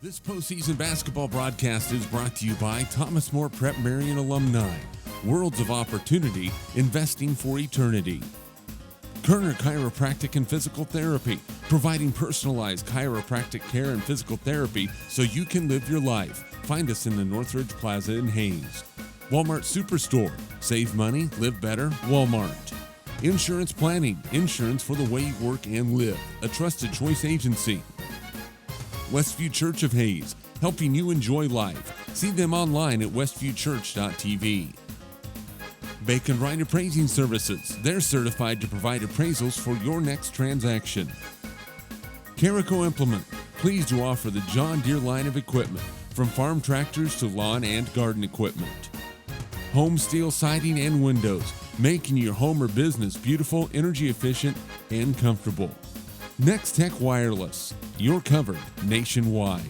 This postseason basketball broadcast is brought to you by Thomas More Prep Marion alumni. Worlds of opportunity, investing for eternity. Kerner Chiropractic and Physical Therapy, providing personalized chiropractic care and physical therapy so you can live your life. Find us in the Northridge Plaza in Hayes. Walmart Superstore, save money, live better, Walmart. Insurance Planning, insurance for the way you work and live, a trusted choice agency. Westview Church of Hayes, helping you enjoy life. See them online at westviewchurch.tv. Bacon Wright Appraising Services, they're certified to provide appraisals for your next transaction. Carico Implement, pleased to offer the John Deere line of equipment, from farm tractors to lawn and garden equipment. Home Steel Siding and Windows, making your home or business beautiful, energy efficient, and comfortable. Next Tech Wireless, you're covered nationwide.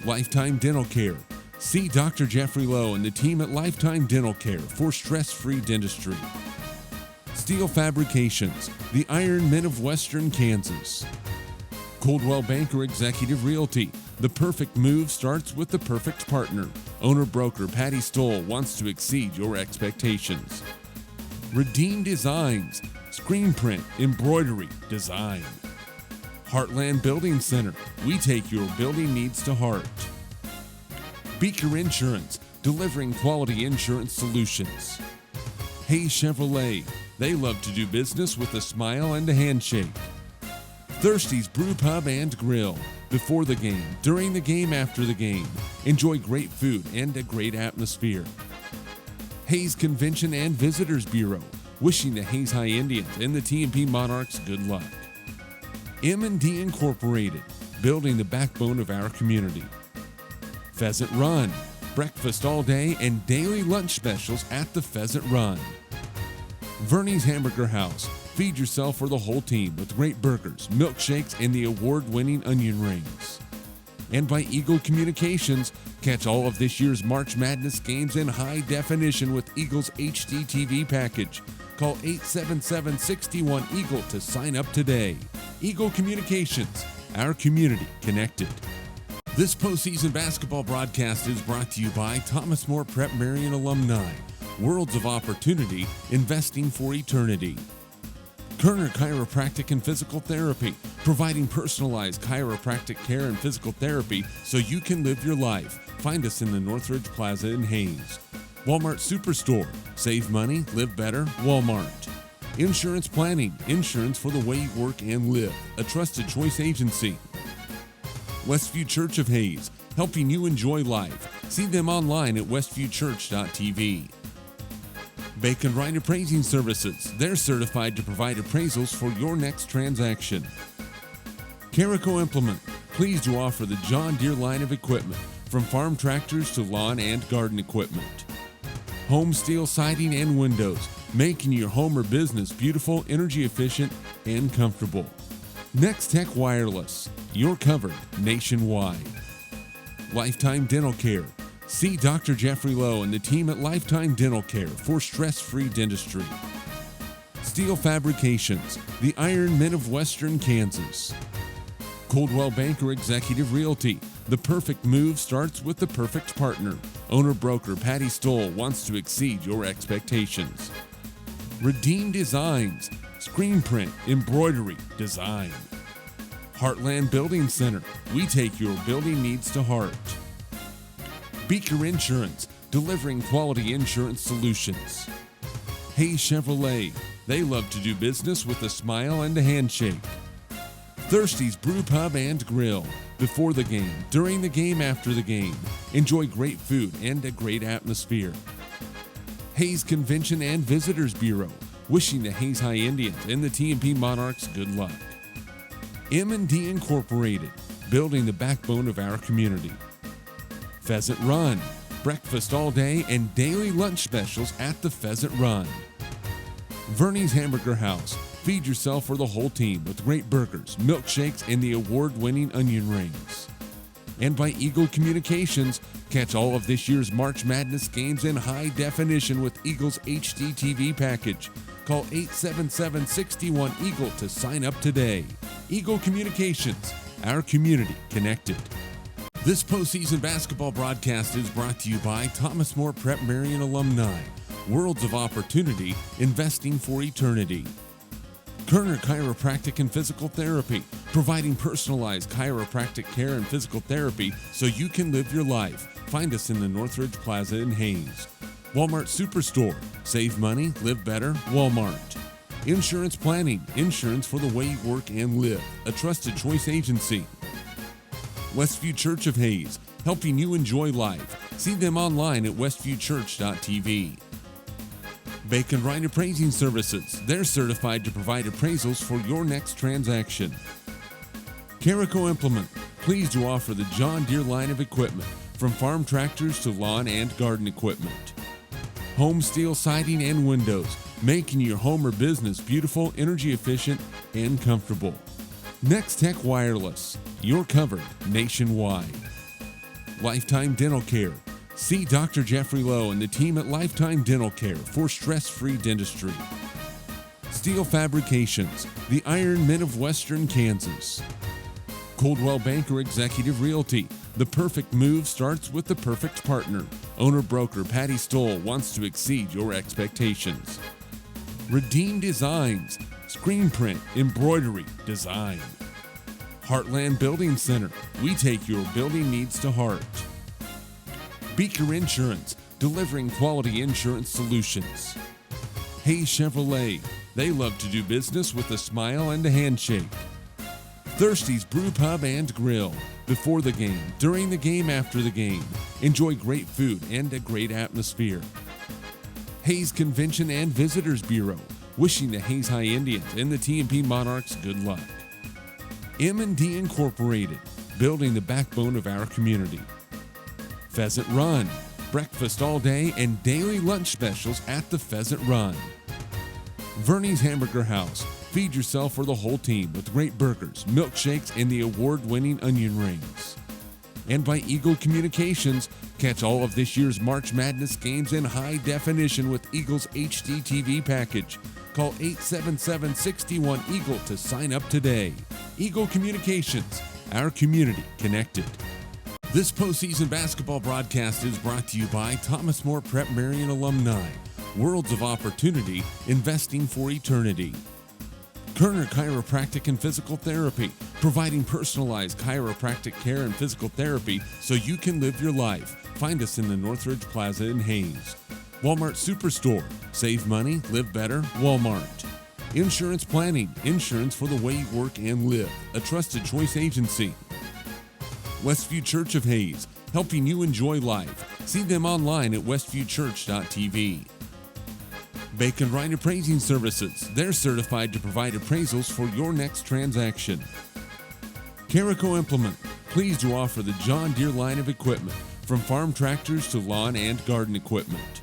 Lifetime Dental Care. See Dr. Jeffrey Lowe and the team at Lifetime Dental Care for stress-free dentistry. Steel Fabrications, the Iron Men of Western Kansas. Coldwell Banker Executive Realty. The perfect move starts with the perfect partner. Owner-broker Patty Stoll wants to exceed your expectations. Redeem Designs, screen print, embroidery, design. Heartland Building Center, we take your building needs to heart. Beaker Insurance, delivering quality insurance solutions. Hayes Chevrolet, they love to do business with a smile and a handshake. Thirsty's Brew Pub and Grill, before the game, during the game, after the game. Enjoy great food and a great atmosphere. Hayes Convention and Visitors Bureau, wishing the Hayes High Indians and the TMP Monarchs good luck. M&D Incorporated, building the backbone of our community. Pheasant Run, breakfast all day and daily lunch specials at the Pheasant Run. Verney's Hamburger House, feed yourself or the whole team with great burgers, milkshakes, and the award-winning onion rings. And by Eagle Communications, catch all of this year's March Madness games in high definition with Eagle's HD TV package. Call 877-61-EAGLE to sign up today. Eagle Communications, our community connected. This postseason basketball broadcast is brought to you by Thomas More Prep Marion alumni. Worlds of opportunity, investing for eternity. Kerner Chiropractic and Physical Therapy, providing personalized chiropractic care and physical therapy so you can live your life. Find us in the Northridge Plaza in Hayes. Walmart Superstore, save money, live better, Walmart. Insurance Planning, insurance for the way you work and live, a trusted choice agency. Westview Church of Hayes, helping you enjoy life. See them online at westviewchurch.tv. Bacon Wright Appraising Services, they're certified to provide appraisals for your next transaction. Carico Implement, pleased to offer the John Deere line of equipment, from farm tractors to lawn and garden equipment. Home Steel Siding and Windows, making your home or business beautiful, energy efficient, and comfortable. Next Tech Wireless, you're covered nationwide. Lifetime Dental Care. See Dr. Jeffrey Lowe and the team at Lifetime Dental Care for stress-free dentistry. Steel Fabrications, the Iron Men of Western Kansas. Coldwell Banker Executive Realty. The perfect move starts with the perfect partner. Owner-broker Patty Stoll wants to exceed your expectations. Redeem Designs, screen print, embroidery, design. Heartland Building Center, we take your building needs to heart. Beaker Insurance, delivering quality insurance solutions. Hayes Chevrolet, they love to do business with a smile and a handshake. Thirsty's Brew Pub and Grill, before the game, during the game, after the game. Enjoy great food and a great atmosphere. Hayes Convention and Visitors Bureau, wishing the Hayes High Indians and the TMP Monarchs good luck. M&D Incorporated, building the backbone of our community. Pheasant Run, breakfast all day and daily lunch specials at the Pheasant Run. Verney's Hamburger House, feed yourself or the whole team with great burgers, milkshakes, and the award-winning onion rings. And by Eagle Communications, catch all of this year's March Madness games in high definition with Eagle's HD TV package. Call 877-61-EAGLE to sign up today. Eagle Communications, our community connected. This postseason basketball broadcast is brought to you by Thomas More Prep Marion alumni. Worlds of opportunity, investing for eternity. Kerner Chiropractic and Physical Therapy, providing personalized chiropractic care and physical therapy so you can live your life. Find us in the Northridge Plaza in Hayes. Walmart Superstore, save money, live better, Walmart. Insurance Planning, insurance for the way you work and live, a trusted choice agency. Westview Church of Hayes, helping you enjoy life. See them online at westviewchurch.tv. Bacon Wright Appraising Services, they're certified to provide appraisals for your next transaction. Carico Implement, pleased to offer the John Deere line of equipment, from farm tractors to lawn and garden equipment. Home Steel Siding and Windows, making your home or business beautiful, energy efficient, and comfortable. Next Tech Wireless, you're covered nationwide. Lifetime Dental Care. See Dr. Jeffrey Lowe and the team at Lifetime Dental Care for stress-free dentistry. Steel Fabrications, the Iron Men of Western Kansas. Coldwell Banker Executive Realty. The perfect move starts with the perfect partner. Owner-broker Patty Stoll wants to exceed your expectations. Redeem Designs, screen print, embroidery, design. Heartland Building Center, we take your building needs to heart. Beaker Insurance, delivering quality insurance solutions. Hayes Chevrolet, they love to do business with a smile and a handshake. Thirsty's Brew Pub and Grill, before the game, during the game, after the game. Enjoy great food and a great atmosphere. Hayes Convention and Visitors Bureau, wishing the Hayes High Indians and the TMP Monarchs good luck. M&D Incorporated, building the backbone of our community. Pheasant Run, breakfast all day and daily lunch specials at the Pheasant Run. Verney's Hamburger House, feed yourself or the whole team with great burgers, milkshakes, and the award-winning onion rings. And by Eagle Communications, catch all of this year's March Madness games in high definition with Eagle's HD TV package. Call 877-61-EAGLE to sign up today. Eagle Communications, our community connected. This postseason basketball broadcast is brought to you by Thomas More Prep Marion alumni. Worlds of opportunity, investing for eternity. Kerner Chiropractic and Physical Therapy, providing personalized chiropractic care and physical therapy so you can live your life. Find us in the Northridge Plaza in Hayes. Walmart Superstore, save money, live better, Walmart. Insurance Planning, insurance for the way you work and live, a trusted choice agency. Westview Church of Hayes, helping you enjoy life. See them online at westviewchurch.tv. Bacon Wright Appraising Services, they're certified to provide appraisals for your next transaction. Carico Implement, pleased to offer the John Deere line of equipment, from farm tractors to lawn and garden equipment.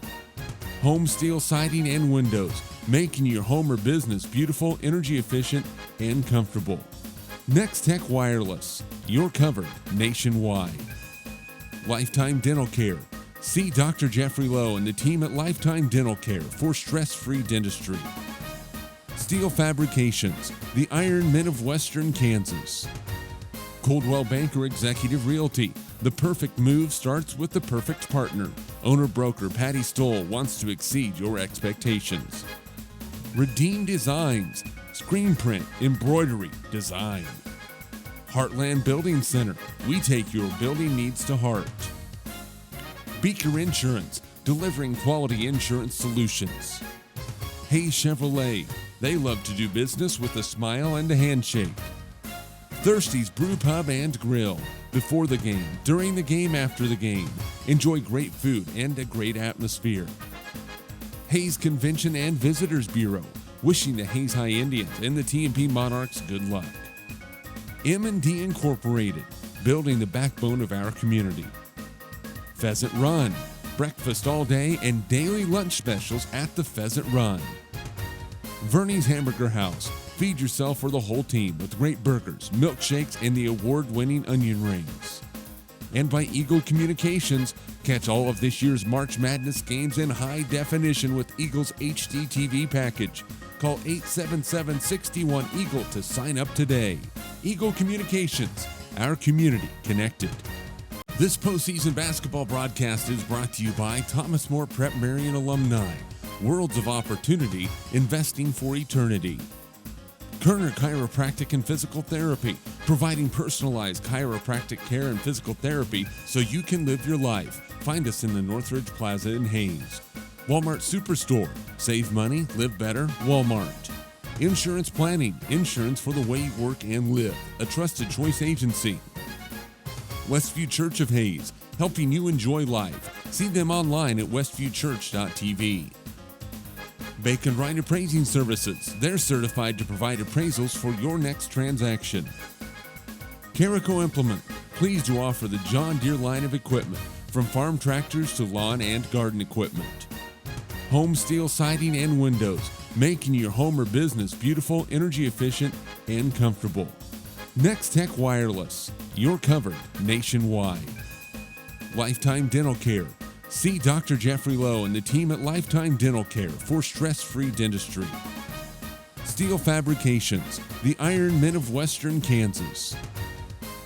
Home Steel Siding and Windows, making your home or business beautiful, energy efficient, and comfortable. Next Tech Wireless, you're covered nationwide. Lifetime Dental Care. See Dr. Jeffrey Lowe and the team at Lifetime Dental Care for stress-free dentistry. Steel Fabrications, the Iron Men of Western Kansas. Coldwell Banker Executive Realty. The perfect move starts with the perfect partner. Owner-broker Patty Stoll wants to exceed your expectations. Redeem Designs, screen print, embroidery, design. Heartland Building Center, we take your building needs to heart. Beaker Insurance, delivering quality insurance solutions. Hayes Chevrolet, they love to do business with a smile and a handshake. Thirsty's Brew Pub and Grill, before the game, during the game, after the game. Enjoy great food and a great atmosphere. Hayes Convention and Visitors Bureau, wishing the Hayes High Indians and the TMP Monarchs good luck. M&D Incorporated, building the backbone of our community. Pheasant Run, breakfast all day and daily lunch specials at the Pheasant Run. Verney's Hamburger House, feed yourself or the whole team with great burgers, milkshakes, and the award-winning onion rings. And by Eagle Communications, catch all of this year's March Madness games in high definition with Eagle's HD TV package. Call 877-61-EAGLE to sign up today. Eagle Communications, our community connected. This postseason basketball broadcast is brought to you by Thomas More Prep Marion alumni. Worlds of opportunity, investing for eternity. Kerner Chiropractic and Physical Therapy, providing personalized chiropractic care and physical therapy so you can live your life. Find us in the Northridge Plaza in Hayes. Walmart Superstore, save money, live better, Walmart. Insurance Planning, insurance for the way you work and live, a trusted choice agency. Westview Church of Hayes, helping you enjoy life. See them online at westviewchurch.tv. Bacon Wright Appraising Services, they're certified to provide appraisals for your next transaction. Carico Implement, pleased to offer the John Deere line of equipment, from farm tractors to lawn and garden equipment. Home Steel Siding and Windows, making your home or business beautiful, energy efficient, and comfortable. Next Tech Wireless, you're covered nationwide. Lifetime Dental Care. See Dr. Jeffrey Lowe and the team at Lifetime Dental Care for stress-free dentistry. Steel Fabrications, the Iron Men of Western Kansas.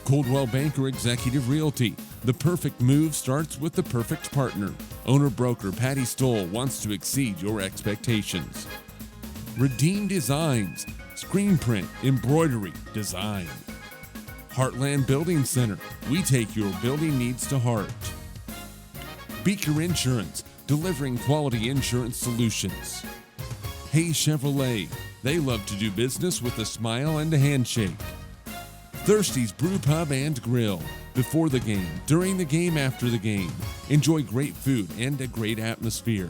Coldwell Banker Executive Realty. The perfect move starts with the perfect partner. Owner-broker Patty Stoll wants to exceed your expectations. Redeem Designs, screen print, embroidery, design. Heartland Building Center, we take your building needs to heart. Beaker Insurance, delivering quality insurance solutions. Hayes Chevrolet, they love to do business with a smile and a handshake. Thirsty's Brew Pub and Grill, before the game, during the game, after the game. Enjoy great food and a great atmosphere.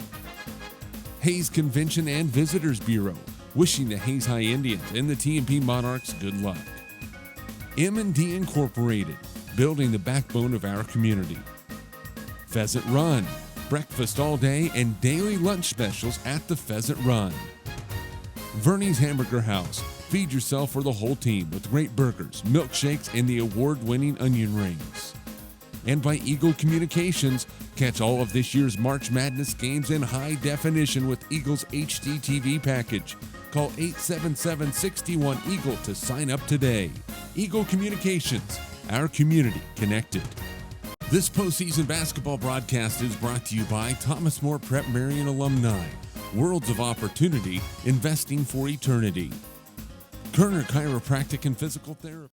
Hayes Convention and Visitors Bureau, wishing the Hayes High Indians and the TMP Monarchs good luck. M&D Incorporated, building the backbone of our community. Pheasant Run, breakfast all day and daily lunch specials at the Pheasant Run. Verney's Hamburger House, feed yourself or the whole team with great burgers, milkshakes, and the award-winning onion rings. And by Eagle Communications, catch all of this year's March Madness games in high definition with Eagle's HD TV package. Call 877-61-EAGLE to sign up today. Eagle Communications, our community connected. This postseason basketball broadcast is brought to you by Thomas More Prep Marion alumni. Worlds of opportunity, investing for eternity. Kerner Chiropractic and Physical Therapy.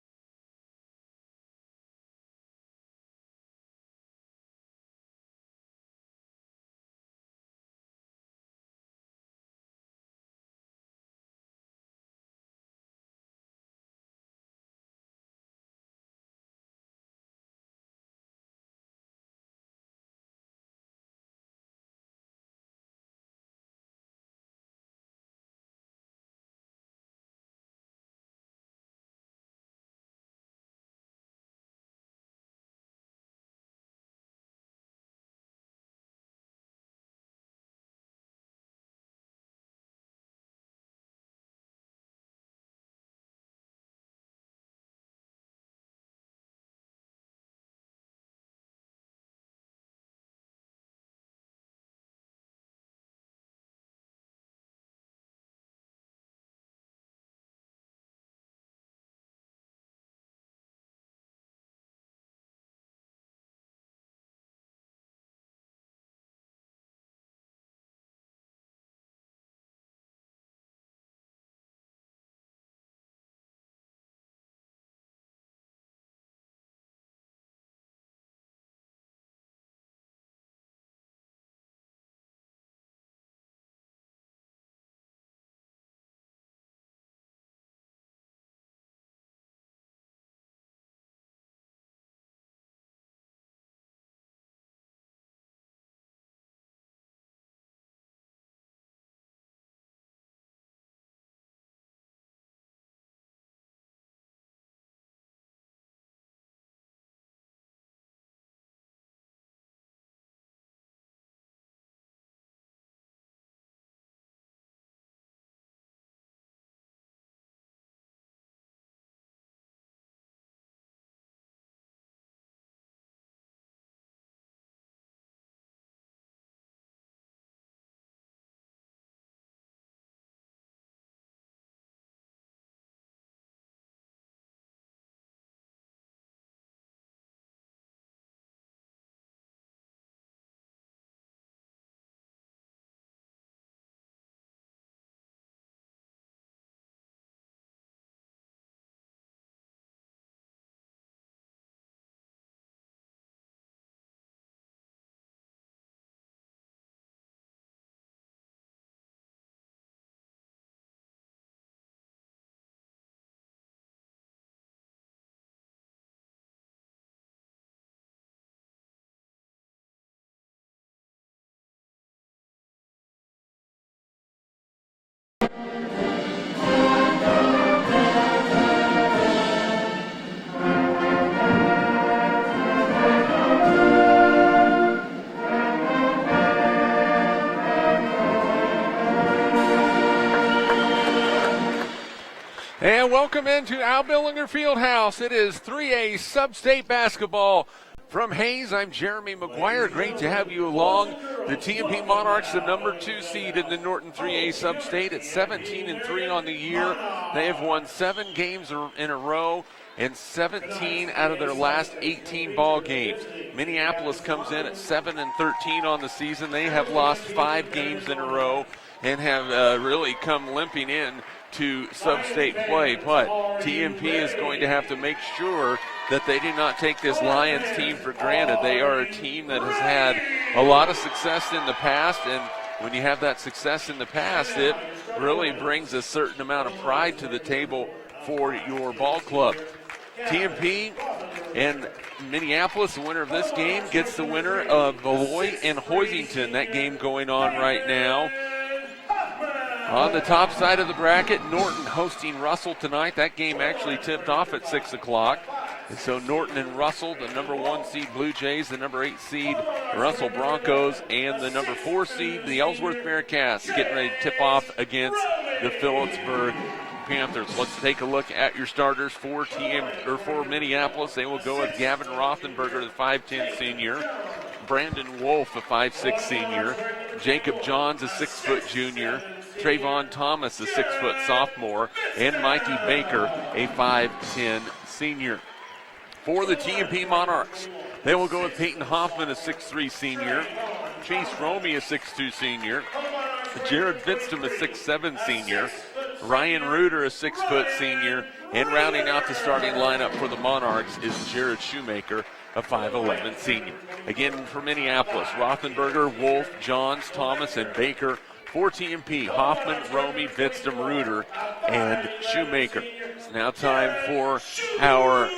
welcome into Al Billinger Fieldhouse. It is 3A Sub-State basketball. From Hayes, I'm Jeremy McGuire. Great to have you along. The TMP Monarchs, the number 2 seed in the Norton 3A Sub-State at 17-3 on the year. They have won 7 games in a row and 17 out of their last 18 ball games. Minneapolis comes in at 7-13 on the season. They have lost 5 games in a row and have really come limping in to sub-state play, but TMP is going to have to make sure that they do not take this Lions team for granted. They are a team that has had a lot of success in the past, and when you have that success in the past, it really brings a certain amount of pride to the table for your ball club. TMP and Minneapolis, the winner of this game, gets the winner of Beloit and Hoisington. That game going on right now. On the top side of the bracket, Norton hosting Russell tonight. That game actually tipped off at 6 o'clock. And so Norton and Russell, the number 1 seed Blue Jays, the number 8 seed Russell Broncos, and the number 4 seed, the Ellsworth Bearcats, getting ready to tip off against the Phillipsburg Panthers. Let's take a look at your starters for Minneapolis. They will go with Gavin Rothenberger, the 5'10 senior. Brandon Wolf, a 5'6 senior. Jacob Johns, a 6-foot junior. Trayvon Thomas, a 6-foot sophomore. And Mikey Baker, a 5'10 senior. For the TMP Monarchs, they will go with Peyton Hoffman, a 6'3 senior. Chase Romey, a 6'2 senior. Jared Vinston, a 6'7 senior. Ryan Reuter, a 6-foot senior. And rounding out the starting lineup for the Monarchs is Jared Shoemaker, a 5'11 senior. Again, for Minneapolis, Rothenberger, Wolf, Johns, Thomas, and Baker. For TMP, Hoffman, Romey, Vidstum, Reuter, and Shoemaker. It's now time for our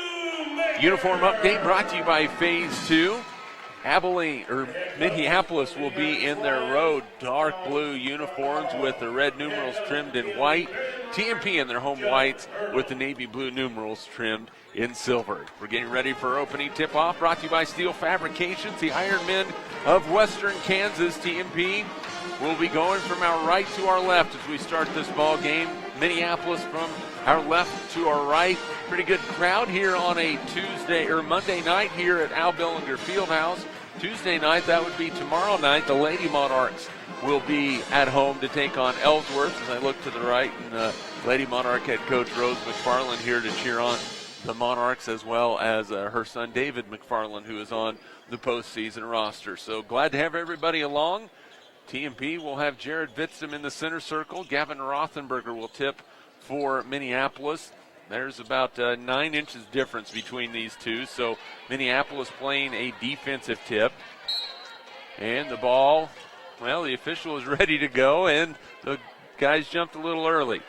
uniform update brought to you by Phase 2. Minneapolis will be in their road dark blue uniforms with the red numerals trimmed in white. TMP in their home whites with the navy blue numerals trimmed in silver. We're getting ready for opening tip-off, brought to you by Steel Fabrications, the Iron Men of Western Kansas. TMP will be going from our right to our left as we start this ball game. Minneapolis from our left to our right. Pretty good crowd here on a Monday night here at Al Billinger Fieldhouse. Tuesday night, that would be tomorrow night, the Lady Monarchs will be at home to take on Ellsworth. As I look to the right, and Lady Monarch head coach Rose McFarland here to cheer on the Monarchs, as well as her son David McFarland, who is on the postseason roster. So glad to have everybody along. TMP will have Jared Vidstum in the center circle. Gavin Rothenberger will tip for Minneapolis. There's about 9 inches difference between these two, so Minneapolis playing a defensive tip. And the ball, well, the official is ready to go, and the guys jumped a little early.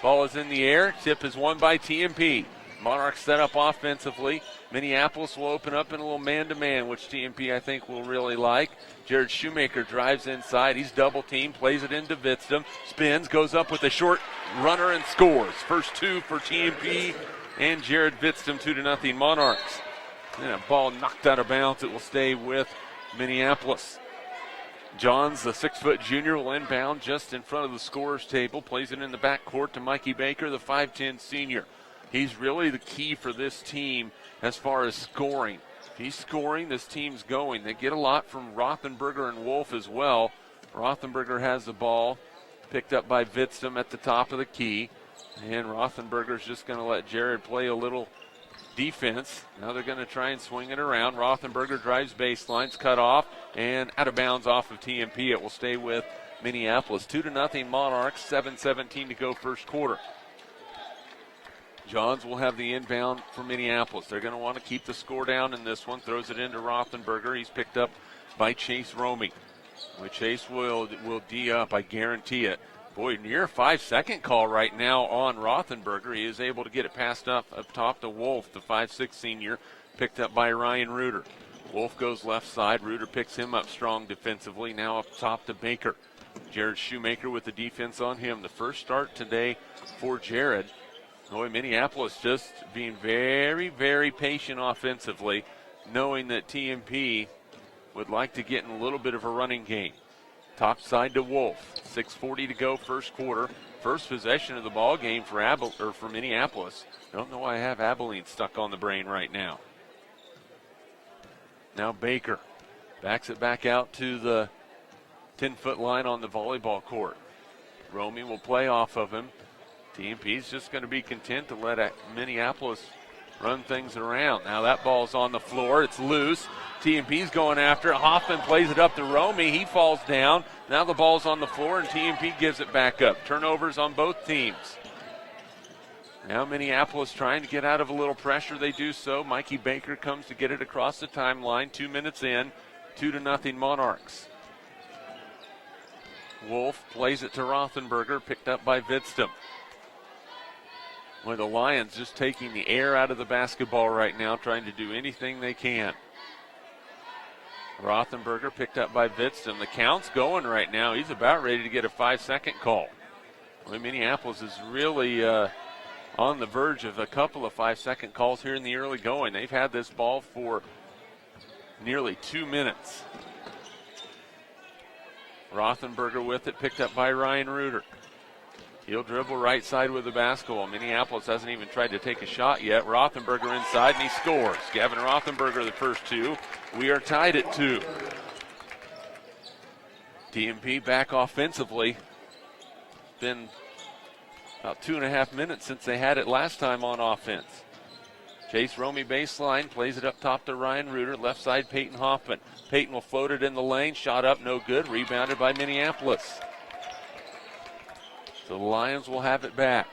Ball is in the air. Tip is won by TMP. Monarchs set up offensively. Minneapolis will open up in a little man-to-man, which TMP I think will really like. Jared Shoemaker drives inside. He's double-teamed, plays it into Vidstum, spins, goes up with a short runner and scores. First 2 for TMP and Jared Vidstum, 2-0 Monarchs. And a ball knocked out of bounds. It will stay with Minneapolis. Johns, the 6-foot junior, will inbound just in front of the scorer's table. Plays it in the backcourt to Mikey Baker, the 5'10 senior. He's really the key for this team as far as scoring. If he's scoring, this team's going. They get a lot from Rothenberger and Wolf as well. Rothenberger has the ball, picked up by Vidstum at the top of the key. And Rothenberger's just going to let Jared play a little defense. Now they're going to try and swing it around. Rothenberger drives baselines, cut off, and out of bounds off of TMP. It will stay with Minneapolis. 2-0 Monarchs, 7:17 to go first quarter. Johns will have the inbound for Minneapolis. They're going to want to keep the score down in this one. Throws it into Rothenberger. He's picked up by Chase Romey. Well, Chase will D up, I guarantee it. Boy, near 5-second call right now on Rothenberger. He is able to get it passed up top to Wolf, the 5'6 senior, picked up by Ryan Reuter. Wolf goes left side. Reuter picks him up strong defensively. Now up top to Baker. Jared Shoemaker with the defense on him. The first start today for Jared. Boy, Minneapolis just being very, very patient offensively, knowing that TMP would like to get in a little bit of a running game. Top side to Wolf. 6:40 to go, first quarter. First possession of the ball game for Minneapolis. I don't know why I have Abilene stuck on the brain right now. Now Baker backs it back out to the 10-foot line on the volleyball court. Romy will play off of him. TMP's just going to be content to let Minneapolis run things around. Now that ball's on the floor. It's loose. TMP's going after it. Hoffman plays it up to Romy. He falls down. Now the ball's on the floor, and TMP gives it back up. Turnovers on both teams. Now Minneapolis trying to get out of a little pressure. They do so. Mikey Baker comes to get it across the timeline. 2 minutes in. 2-0 Monarchs. Wolf plays it to Rothenberger, picked up by Vidstam. Well, the Lions just taking the air out of the basketball right now, trying to do anything they can. Rothenberger picked up by Vidstam. The count's going right now. He's about ready to get a 5-second call. Well, Minneapolis is really on the verge of a couple of 5-second calls here in the early going. They've had this ball for nearly 2 minutes. Rothenberger with it, picked up by Ryan Reuter. He'll dribble right side with the basketball. Minneapolis hasn't even tried to take a shot yet. Rothenberger inside, and he scores. Gavin Rothenberger the first two. We are tied at 2. TMP back offensively. Been about 2.5 minutes since they had it last time on offense. Chase Romy baseline, plays it up top to Ryan Reuter. Left side, Peyton Hoffman. Peyton will float it in the lane. Shot up, no good. Rebounded by Minneapolis. So the Lions will have it back.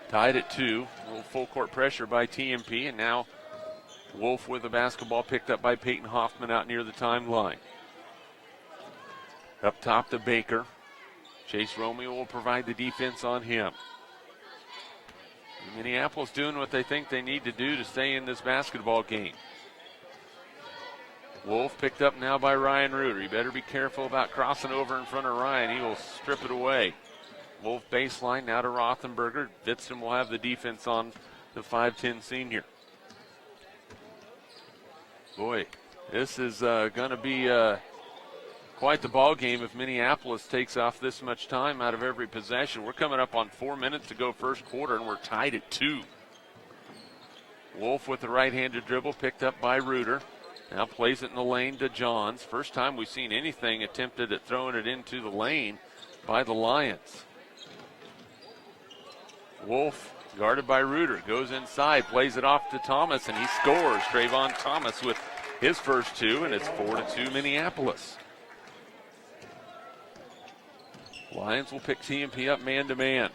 Tied at 2. A little full court pressure by TMP, and now Wolf with the basketball, picked up by Peyton Hoffman out near the timeline. Up top to Baker. Chase Romeo will provide the defense on him. Minneapolis doing what they think they need to do to stay in this basketball game. Wolf picked up now by Ryan Reuter. You better be careful about crossing over in front of Ryan. He will strip it away. Wolf baseline now to Rothenberger. Vidstam will have the defense on the 5'10 senior. Boy, this is going to be quite the ball game if Minneapolis takes off this much time out of every possession. We're coming up on 4 minutes to go first quarter, and we're tied at 2. Wolf with the right-handed dribble, picked up by Reuter. Now plays it in the lane to Johns. First time we've seen anything attempted at throwing it into the lane by the Lions. Wolf, guarded by Reuter, goes inside, plays it off to Thomas, and he scores. Trayvon Thomas with his first 2, and it's 4-2 Minneapolis. Lions will pick TMP up man-to-man.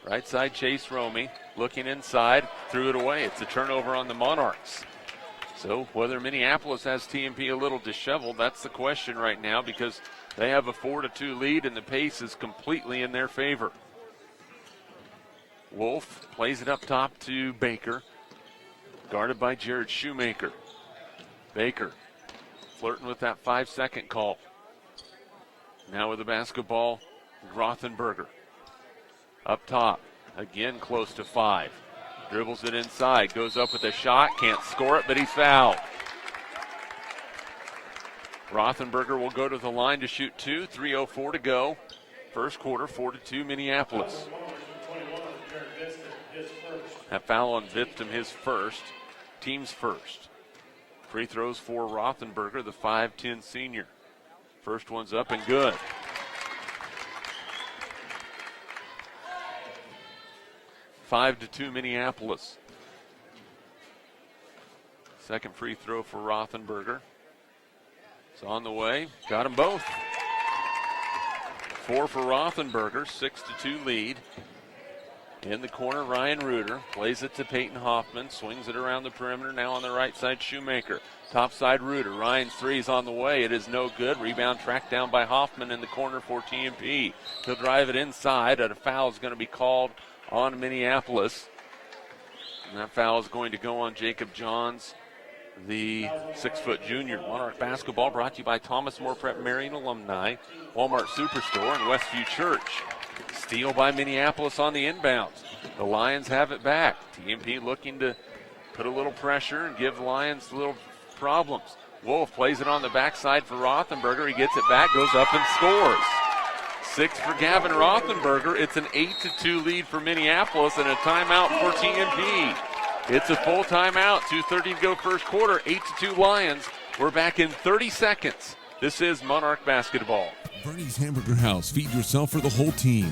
Right side, Chase Romy, looking inside, threw it away. It's a turnover on the Monarchs. So whether Minneapolis has TMP a little disheveled, that's the question right now, because they have a 4-2 lead, and the pace is completely in their favor. Wolf plays it up top to Baker, guarded by Jared Shoemaker. Baker flirting with that 5-second call. Now with the basketball, Rothenberger. Up top, again close to 5. Dribbles it inside, goes up with a shot, can't score it, but he's fouled. Rothenberger will go to the line to shoot 2, 3:04 to go. First quarter, 4-2 Minneapolis. That foul on Vidstam, his first, team's first. Free throws for Rothenberger, the 5'10 senior. First one's up and good. 5-2 Minneapolis. Second free throw for Rothenberger. It's on the way. Got them both. 4 for Rothenberger, 6-2 lead. In the corner, Ryan Reuter plays it to Peyton Hoffman, swings it around the perimeter. Now on the right side, Shoemaker. Top side, Reuter. Ryan's three is on the way. It is no good. Rebound tracked down by Hoffman in the corner for TMP. He'll drive it inside. A foul is going to be called on Minneapolis. And that foul is going to go on Jacob Johns, the 6-foot junior. Monarch basketball brought to you by Thomas More Prep Marion Alumni, Walmart Superstore, and Westview Church. Steal by Minneapolis on the inbounds. The Lions have it back. TMP looking to put a little pressure and give the Lions little problems. Wolf plays it on the backside for Rothenberger. He gets it back, goes up and scores. 6 for Gavin Rothenberger. It's an 8-2 lead for Minneapolis and a timeout for TMP. It's a full timeout. 2:30 to go first quarter. 8-2 Lions. We're back in 30 seconds. This is Monarch basketball. Bernie's Hamburger House. Feed yourself for the whole team.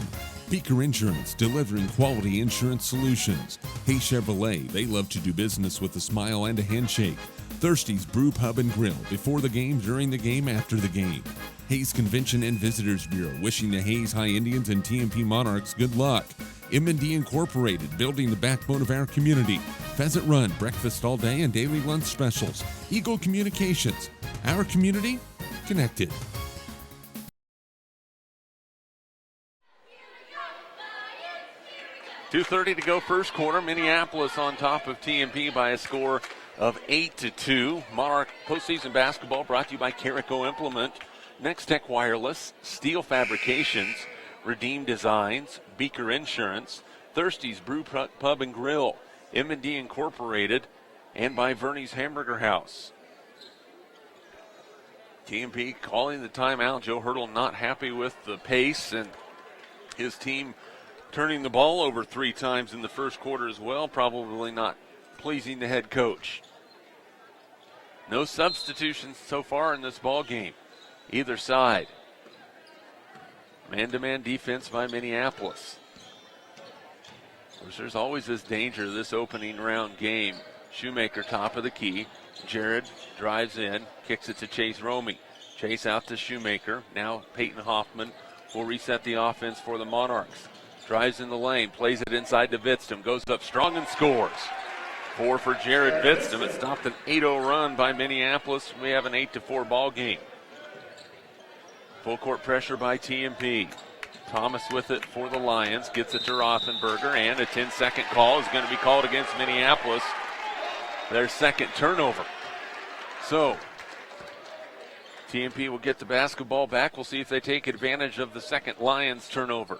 Beaker Insurance, delivering quality insurance solutions. Hay Chevrolet, they love to do business with a smile and a handshake. Thirsty's Brew Pub and Grill, before the game, during the game, after the game. Hayes Convention and Visitors Bureau, wishing the Hayes High Indians and TMP Monarchs good luck. M&D Incorporated, building the backbone of our community. Pheasant Run, breakfast all day and daily lunch specials. Eagle Communications, our community connected. .230 to go first quarter. Minneapolis on top of TMP by a score of 8-2. Monarch postseason basketball brought to you by Carico Implement, Next Tech Wireless, Steel Fabrications, Redeem Designs, Beaker Insurance, Thirsty's Brew Pub and Grill, M&D Incorporated, and by Verney's Hamburger House. TMP calling the timeout. Joe Hurdle not happy with the pace, and his team turning the ball over 3 times in the first quarter as well, probably not pleasing the head coach. No substitutions so far in this ball game, either side. Man-to-man defense by Minneapolis. There's always this danger this opening round game. Shoemaker top of the key. Jared drives in, kicks it to Chase Romey. Chase out to Shoemaker. Now Peyton Hoffman will reset the offense for the Monarchs. Drives in the lane, plays it inside to Vidstum, goes up strong and scores. 4 for Jared Vidstum. It stopped an 8-0 run by Minneapolis. We have an 8-4 ball game. Full court pressure by TMP. Thomas with it for the Lions, gets it to Rothenberger, and a 10-second call is going to be called against Minneapolis. Their second turnover. So, TMP will get the basketball back. We'll see if they take advantage of the second Lions turnover.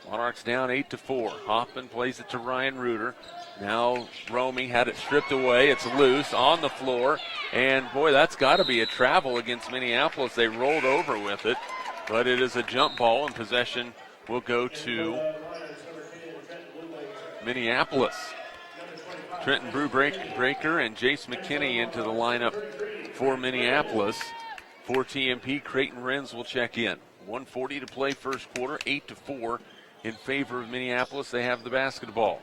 Monarchs down 8-4. Hoffman plays it to Ryan Reuter. Now Romey had it stripped away. It's loose on the floor. And boy, that's got to be a travel against Minneapolis. They rolled over with it. But it is a jump ball, and possession will go to Minneapolis. Trenton Brewbreaker and Jace McKinney into the lineup for Minneapolis. For TMP, Creighton Renz will check in. 1:40 to play first quarter, 8-4 in favor of Minneapolis. They have the basketball.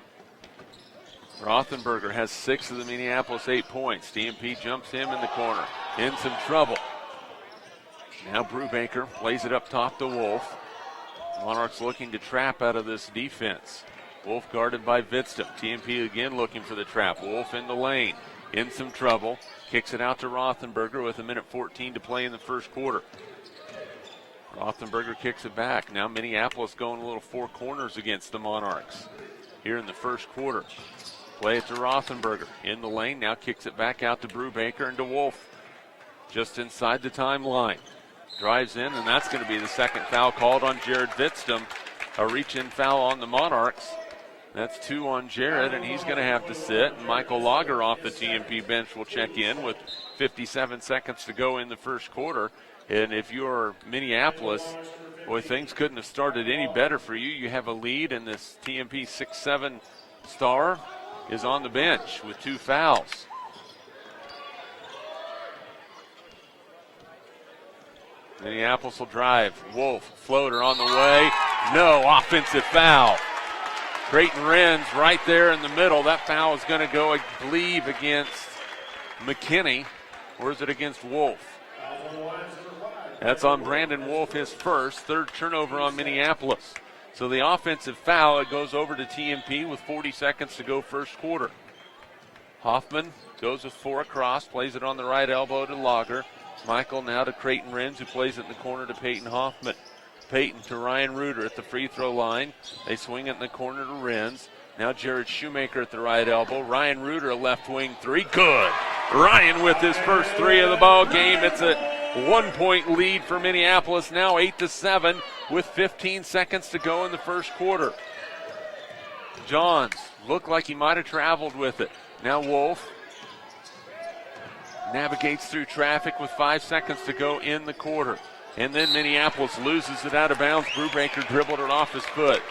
Rothenberger has 6 of the Minneapolis 8 points. TMP jumps him in the corner. In some trouble. Now Brewbaker plays it up top to Wolf. Monarchs looking to trap out of this defense. Wolf guarded by Vidstum. TMP again looking for the trap. Wolf in the lane. In some trouble. Kicks it out to Rothenberger with 1:14 to play in the first quarter. Rothenberger kicks it back. Now Minneapolis going a little 4 corners against the Monarchs here in the first quarter. Play it to Rothenberger in the lane. Now kicks it back out to Brewbaker and to Wolf just inside the timeline. Drives in, and that's going to be the second foul called on Jared Vidstum. A reach-in foul on the Monarchs. That's 2 on Jared, and he's going to have to sit. And Michael Lager off the TMP bench will check in with 57 seconds to go in the first quarter. And if you're Minneapolis, boy, things couldn't have started any better for you. You have a lead, and this TMP 6'7" star is on the bench with 2 fouls. Minneapolis will drive. Wolf, floater on the way. No, offensive foul. Creighton Renz right there in the middle. That foul is going to go, I believe, against McKinney. Or is it against Wolf? That's on Brandon Wolf, his first. 3rd turnover on Minneapolis. So the offensive foul, it goes over to TMP with 40 seconds to go first quarter. Hoffman goes with 4 across, plays it on the right elbow to Lager. Michael now to Creighton Renz, who plays it in the corner to Peyton Hoffman. Peyton to Ryan Reuter at the free throw line. They swing it in the corner to Renz. Now Jared Shoemaker at the right elbow. Ryan Reuter, a left wing 3. Good. Ryan with his first 3 of the ball game. It's a 1-point lead for Minneapolis. Now 8-7 with 15 seconds to go in the first quarter. Johns looked like he might have traveled with it. Now Wolf. navigates through traffic with 5 seconds to go in the quarter. And then Minneapolis loses it out of bounds. Brubaker dribbled it off his foot.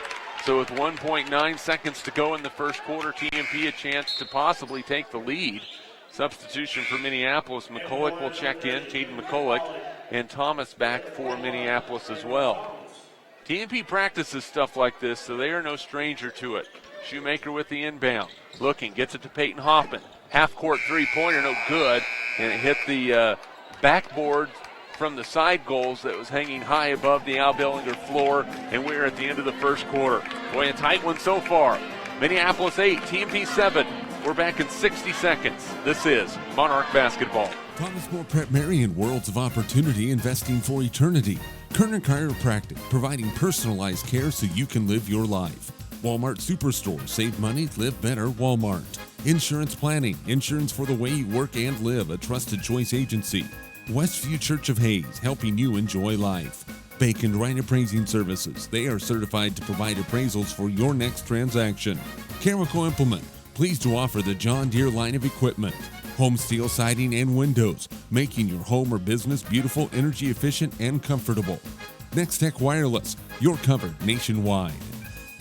So with 1.9 seconds to go in the first quarter, TMP a chance to possibly take the lead. Substitution for Minneapolis. McCulloch will check in, Caden McCulloch, and Thomas back for Minneapolis as well. TMP practices stuff like this, so they are no stranger to it. Shoemaker with the inbound. Looking, gets it to Peyton Hoffman. Half-court three-pointer, no good. And it hit the backboard from the side goals that was hanging high above the Al Bellinger floor. And we're at the end of the first quarter. Boy, a tight one so far. Minneapolis 8, TMP 7. We're back in 60 seconds. This is Monarch Basketball. Thomas More Prep Marion, worlds of opportunity, investing for eternity. Kerner Chiropractic, providing personalized care so you can live your life. Walmart Superstore, save money, live better, Walmart. Insurance planning, insurance for the way you work and live, a trusted choice agency. Westview Church of Hayes, helping you enjoy life. Bacon Right Appraising Services, they are certified to provide appraisals for your next transaction. Chemical Implement, pleased to offer the John Deere line of equipment. Home Steel Siding and Windows, making your home or business beautiful, energy efficient, and comfortable. Next Tech Wireless, you're covered nationwide.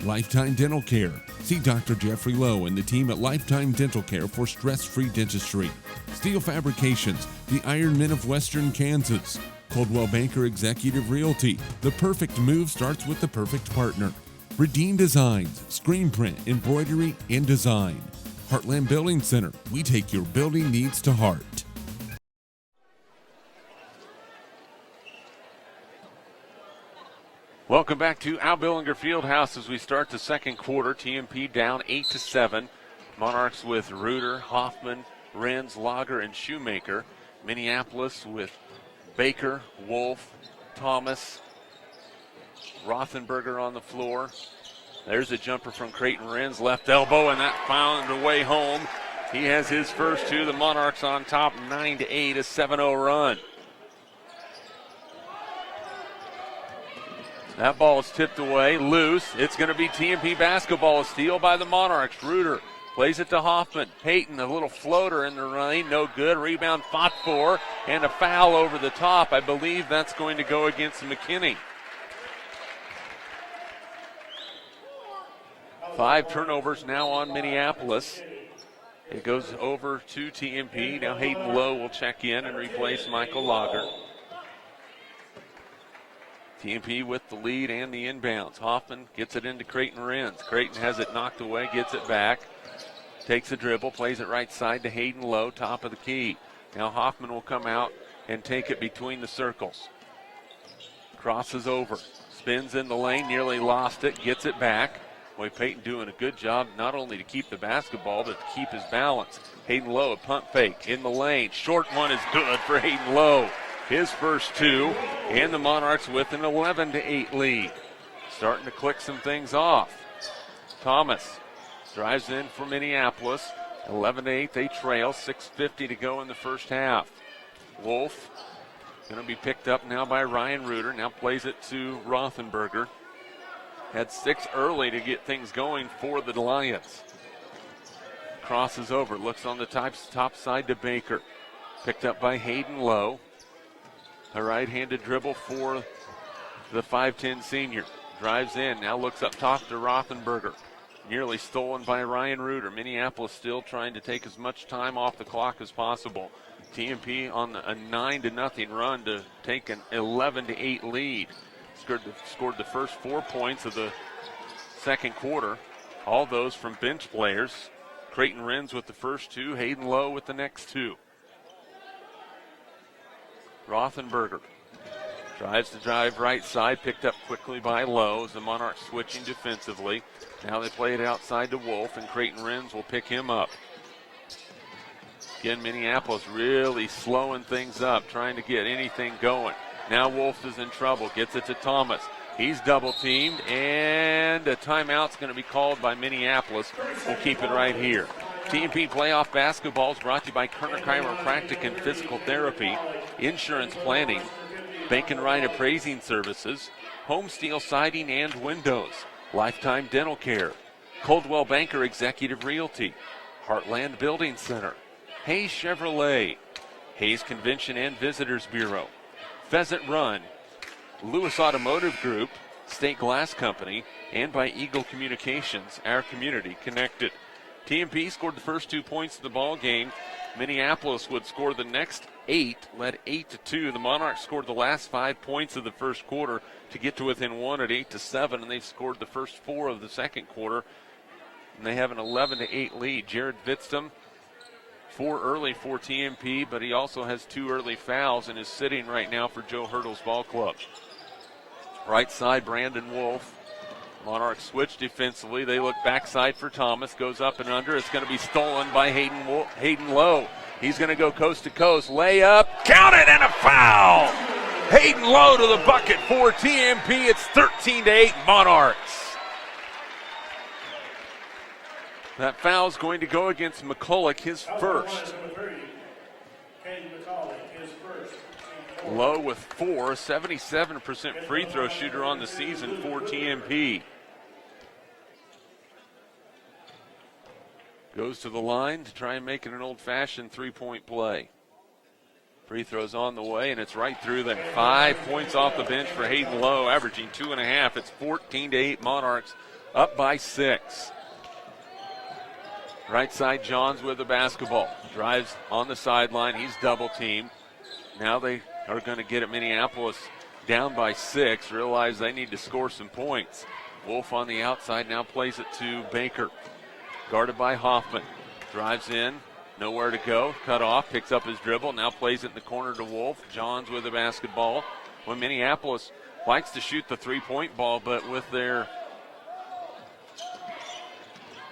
Lifetime Dental Care, see Dr. Jeffrey Lowe and the team at Lifetime Dental Care for stress-free dentistry. Steel Fabrications, the Iron Men of Western Kansas. Coldwell Banker Executive Realty, the perfect move starts with the perfect partner. Redeem Designs, screen print, embroidery, and design. Heartland Building Center, we take your building needs to heart. Welcome back to Al Billinger Fieldhouse as we start the second quarter. TMP down 8-7. Monarchs with Reuter, Hoffman, Renz, Lager, and Shoemaker. Minneapolis with Baker, Wolf, Thomas, Rothenberger on the floor. There's a jumper from Creighton Renz, left elbow, and that found a way home. He has his first two. The Monarchs on top, 9-8, a 7-0 run. That ball is tipped away, loose. It's going to be TMP basketball. A steal by the Monarchs. Reuter plays it to Hoffman. Peyton, a little floater in the lane, no good. Rebound fought for, and a foul over the top. I believe that's going to go against McKinney. 5 turnovers now on Minneapolis. It goes over to TMP. Now Hayden Lowe will check in and replace Michael Lager. TMP with the lead and the inbounds. Hoffman gets it into Creighton Renz. Creighton has it knocked away, gets it back. Takes a dribble, plays it right side to Hayden Lowe, top of the key. Now Hoffman will come out and take it between the circles. Crosses over, spins in the lane, nearly lost it, gets it back. Boy, Peyton doing a good job not only to keep the basketball, but to keep his balance. Hayden Lowe, a pump fake in the lane. Short one is good for Hayden Lowe. His first two, and the Monarchs with an 11-8 lead. Starting to click some things off. Thomas drives in for Minneapolis. 11-8, they trail. 6:50 to go in the first half. Wolf going to be picked up now by Ryan Reuter. Now plays it to Rothenberger. Had 6 early to get things going for the Lions. Crosses over, looks on the top side to Baker. Picked up by Hayden Lowe. A right-handed dribble for the 5'10 senior. Drives in, now looks up top to Rothenberger. Nearly stolen by Ryan Reuter. Minneapolis still trying to take as much time off the clock as possible. TMP on a 9-0 run to take an 11-8 lead. Scored the first 4 points of the second quarter. All those from bench players. Creighton Renz with the first 2, Hayden Lowe with the next 2. Rothenberger tries to drive right side, picked up quickly by Lowe as the Monarchs switching defensively. Now they play it outside to Wolf, and Creighton Renz will pick him up. Again, Minneapolis really slowing things up, trying to get anything going. Now Wolf is in trouble, gets it to Thomas. He's double teamed, and a timeout's going to be called by Minneapolis. We'll keep it right here. TMP Playoff Basketball is brought to you by Kerner Chiropractic and Physical Therapy, Insurance Planning, Bacon Right Appraising Services, Home Steel Siding and Windows, Lifetime Dental Care, Coldwell Banker Executive Realty, Heartland Building Center, Hayes Chevrolet, Hayes Convention and Visitors Bureau, Pheasant Run, Lewis Automotive Group, State Glass Company, and by Eagle Communications, our community connected. TMP scored the first 2 points of the ball game. Minneapolis would score the next 8, led 8-2. The Monarchs scored the last 5 points of the first quarter to get to within 1 at 8-7, and they've scored the first 4 of the second quarter, and they have an 11-8 lead. Jared Vitstum, 4 early for TMP, but he also has 2 early fouls and is sitting right now for Joe Hurdle's ball club. Right side, Brandon Wolf. Monarchs switch defensively. They look backside for Thomas. Goes up and under. It's going to be stolen by Hayden Lowe. He's going to go coast to coast. Layup. Count it, and a foul. Hayden Lowe to the bucket for TMP. It's 13-8 Monarchs. That foul is going to go against McCulloch, his first. Lowe with 4, 77% free throw shooter on the season for TMP. Goes to the line to try and make it an old-fashioned three-point play. Free throws on the way, and it's right through them. 5 points off the bench for Hayden Lowe, averaging 2.5. It's 14-8 Monarchs, up by 6. Right side, Johns with the basketball. Drives on the sideline. He's double-teamed. Now they are going to get at Minneapolis down by 6. Realize they need to score some points. Wolf on the outside now plays it to Baker. Guarded by Hoffman. Drives in. Nowhere to go. Cut off. Picks up his dribble. Now plays it in the corner to Wolf. Johns with the basketball. When Minneapolis likes to shoot the three-point ball, but with their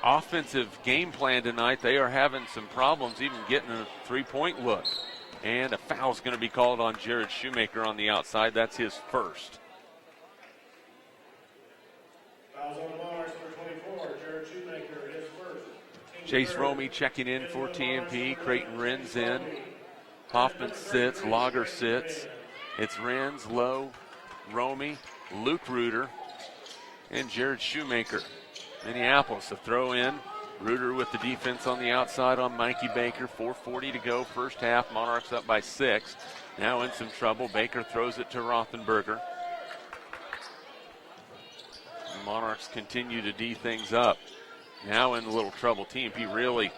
offensive game plan tonight, they are having some problems even getting a three-point look. And a foul is going to be called on Jared Shoemaker on the outside. That's his first. Fouls on the Monarchs for 24. Jared Shoemaker, his first. Chase Romey checking in for TMP. Creighton Renz in. Hoffman sits. Lager sits. It's Renz, Lowe, Romey, Luke Reuter, and Jared Shoemaker. Minneapolis, a throw in. Reuter with the defense on the outside on Mikey Baker. 4:40 to go, first half. Monarchs up by 6. Now in some trouble. Baker throws it to Rothenberger. The Monarchs continue to D things up. Now in a little trouble. TMP really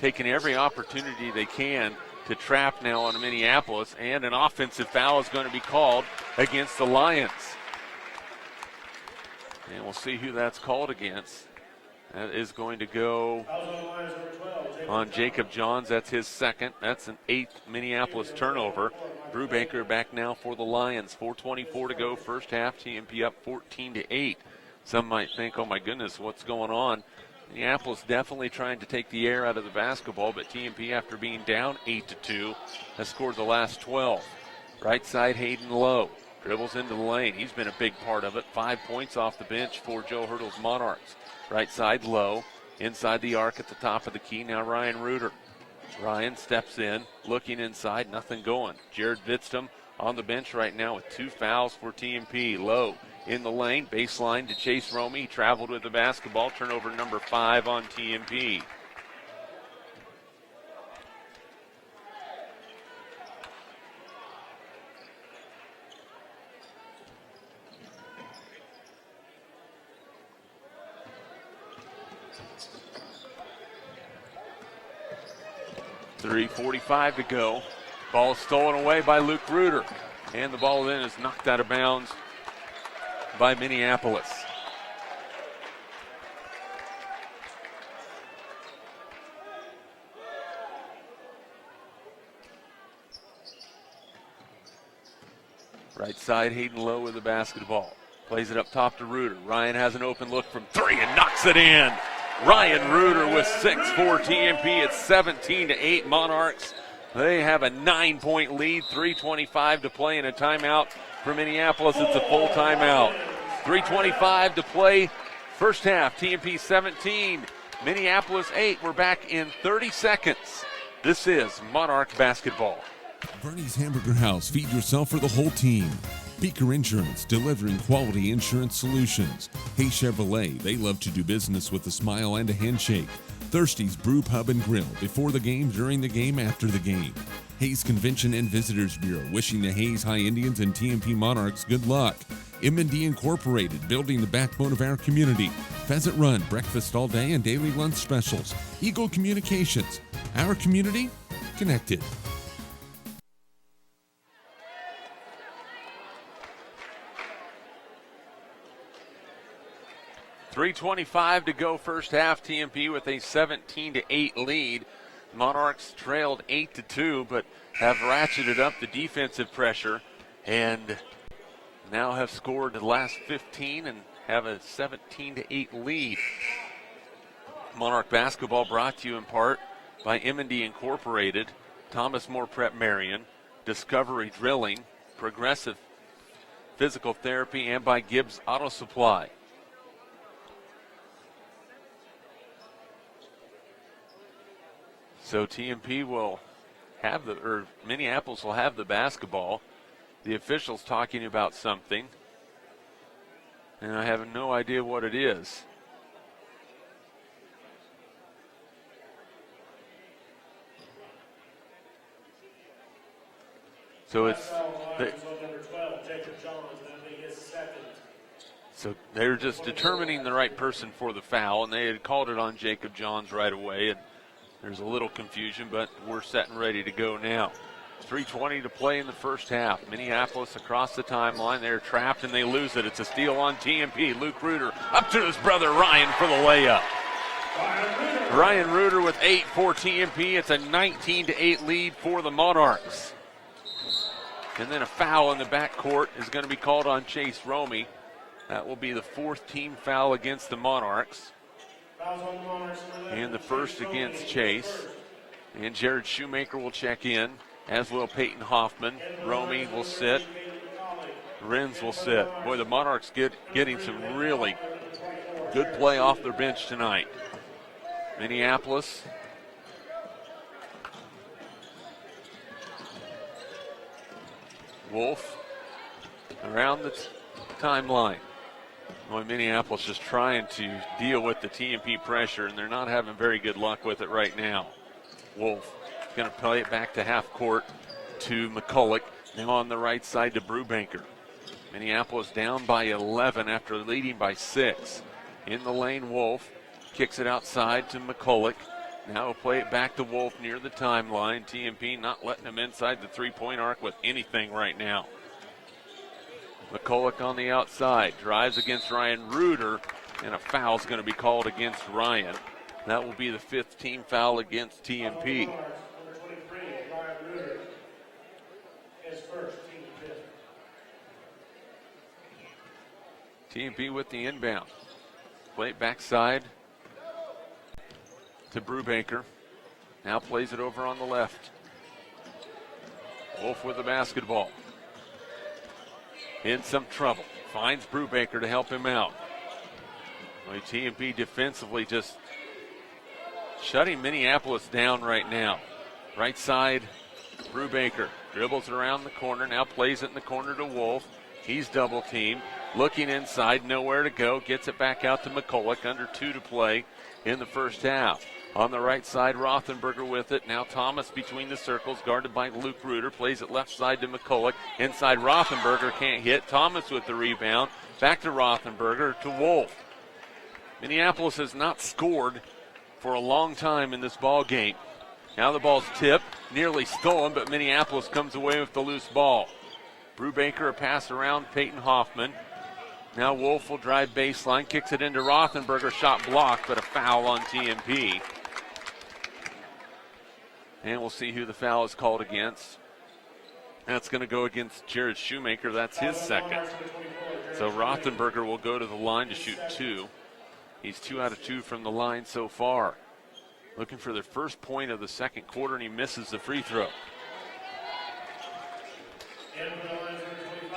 taking every opportunity they can to trap now on Minneapolis, and an offensive foul is going to be called against the Lions. And we'll see who that's called against. That is going to go on Jacob Johns. That's his second. That's an 8th Minneapolis turnover. Brubaker back now for the Lions. 4:24 to go, first half. TMP up 14-8. Some might think, oh my goodness, what's going on? Minneapolis definitely trying to take the air out of the basketball, but TMP, after being down 8-2, has scored the last 12. Right side, Hayden Lowe. Dribbles into the lane. He's been a big part of it. 5 points off the bench for Joe Hurdle's Monarchs. Right side, Lowe. Inside the arc at the top of the key. Now Ryan Reuter. Ryan steps in, looking inside, nothing going. Jared Vitstum on the bench right now with 2 fouls for TMP. Lowe in the lane, baseline to Chase Romey. He traveled with the basketball. Turnover number 5 on TMP. .345 to go. Ball stolen away by Luke Reuter. And the ball then is knocked out of bounds by Minneapolis. Right side, Hayden Lowe with the basketball. Plays it up top to Reuter. Ryan has an open look from 3 and knocks it in. Ryan Reuter with 6 for TMP. It's 17-8 Monarchs. They have a 9-point lead. 3:25 to play in a timeout for Minneapolis. It's a full timeout. 3:25 to play. First half, TMP 17, Minneapolis 8. We're back in 30 seconds. This is Monarch basketball. Bernie's Hamburger House. Feed yourself for the whole team. Beaker Insurance, delivering quality insurance solutions. Hey Chevrolet, they love to do business with a smile and a handshake. Thirsty's Brew Pub and Grill, before the game, during the game, after the game. Hayes Convention and Visitors Bureau wishing the Hayes High Indians and TMP Monarchs good luck. M&D Incorporated, building the backbone of our community. Pheasant Run, breakfast all day and daily lunch specials. Eagle Communications, our community connected. .325 to go first half. TMP with a 17-8 lead. Monarchs trailed 8-2, but have ratcheted up the defensive pressure and now have scored the last 15 and have a 17-8 lead. Monarch basketball brought to you in part by M&D Incorporated, Thomas More Prep Marion, Discovery Drilling, Progressive Physical Therapy, and by Gibbs Auto Supply. So TMP will have Minneapolis will have the basketball. The official's talking about something, and I have no idea what it is. So it's so they're just determining the right person for the foul, and they had called it on Jacob Johns right away, and there's a little confusion, but we're set and ready to go now. 3:20 to play in the first half. Minneapolis across the timeline. They're trapped and they lose it. It's a steal on TMP. Luke Reuter up to his brother Ryan for the layup. Ryan Reuter with 8 for TMP. It's a 19-8 lead for the Monarchs. And then a foul in the backcourt is going to be called on Chase Romey. That will be the 4th team foul against the Monarchs. And the first against Chase. And Jared Shoemaker will check in, as will Peyton Hoffman. Romey will sit. Renz will sit. Boy, the Monarchs getting some really good play off their bench tonight. Minneapolis. Wolf around the timeline. Boy, Minneapolis just trying to deal with the TMP pressure, and they're not having very good luck with it right now. Wolf going to play it back to half court to McCulloch. Now on the right side to Brubaker. Minneapolis down by 11 after leading by 6. In the lane, Wolf kicks it outside to McCulloch. Now we'll play it back to Wolf near the timeline. TMP not letting him inside the three-point arc with anything right now. McCulloch on the outside, drives against Ryan Reuter, and a foul is going to be called against Ryan. That will be the 5th team foul against TMP. TMP with the inbound. Play it backside to Brubaker. Now plays it over on the left. Wolf with the basketball. In some trouble. Finds Brubaker to help him out. Well, TMP defensively just shutting Minneapolis down right now. Right side, Brubaker dribbles around the corner. Now plays it in the corner to Wolf. He's double teamed. Looking inside, nowhere to go. Gets it back out to McCulloch. Under 2 to play in the first half. On the right side, Rothenberger with it. Now Thomas between the circles, guarded by Luke Reuter. Plays it left side to McCulloch. Inside, Rothenberger can't hit. Thomas with the rebound. Back to Rothenberger to Wolf. Minneapolis has not scored for a long time in this ball game. Now the ball's tipped, nearly stolen, but Minneapolis comes away with the loose ball. Brubaker, a pass around Peyton Hoffman. Now Wolf will drive baseline, kicks it into Rothenberger, shot blocked, but a foul on TMP. And we'll see who the foul is called against. That's going to go against Jared Shoemaker. That's his second. So Rothenberger will go to the line to shoot 2. He's 2 out of 2 from the line so far. Looking for their first point of the second quarter, and he misses the free throw.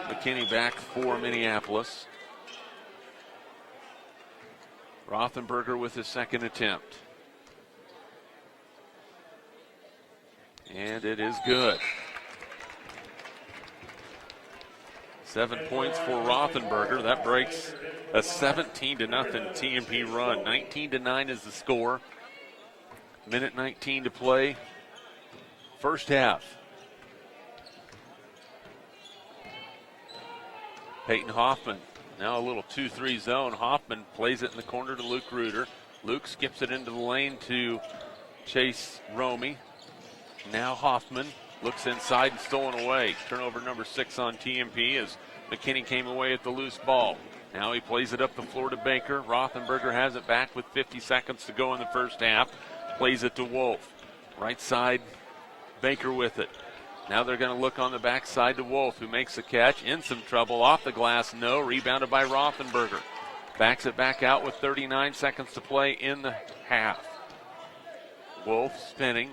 McKinney back for Minneapolis. Rothenberger with his second attempt. And it is good. 7 points for Rothenberger. That breaks a 17-0 TMP run. 19-9 is the score. Minute 19 to play. First half. Peyton Hoffman, now a little 2-3 zone. Hoffman plays it in the corner to Luke Reuter. Luke skips it into the lane to Chase Romy. Now Hoffman looks inside and stolen away. Turnover number 6 on TMP as McKinney came away at the loose ball. Now he plays it up the floor to Baker. Rothenberger has it back with 50 seconds to go in the first half. Plays it to Wolf. Right side, Baker with it. Now they're going to look on the backside to Wolf, who makes the catch. In some trouble. Off the glass, no. Rebounded by Rothenberger. Backs it back out with 39 seconds to play in the half. Wolf spinning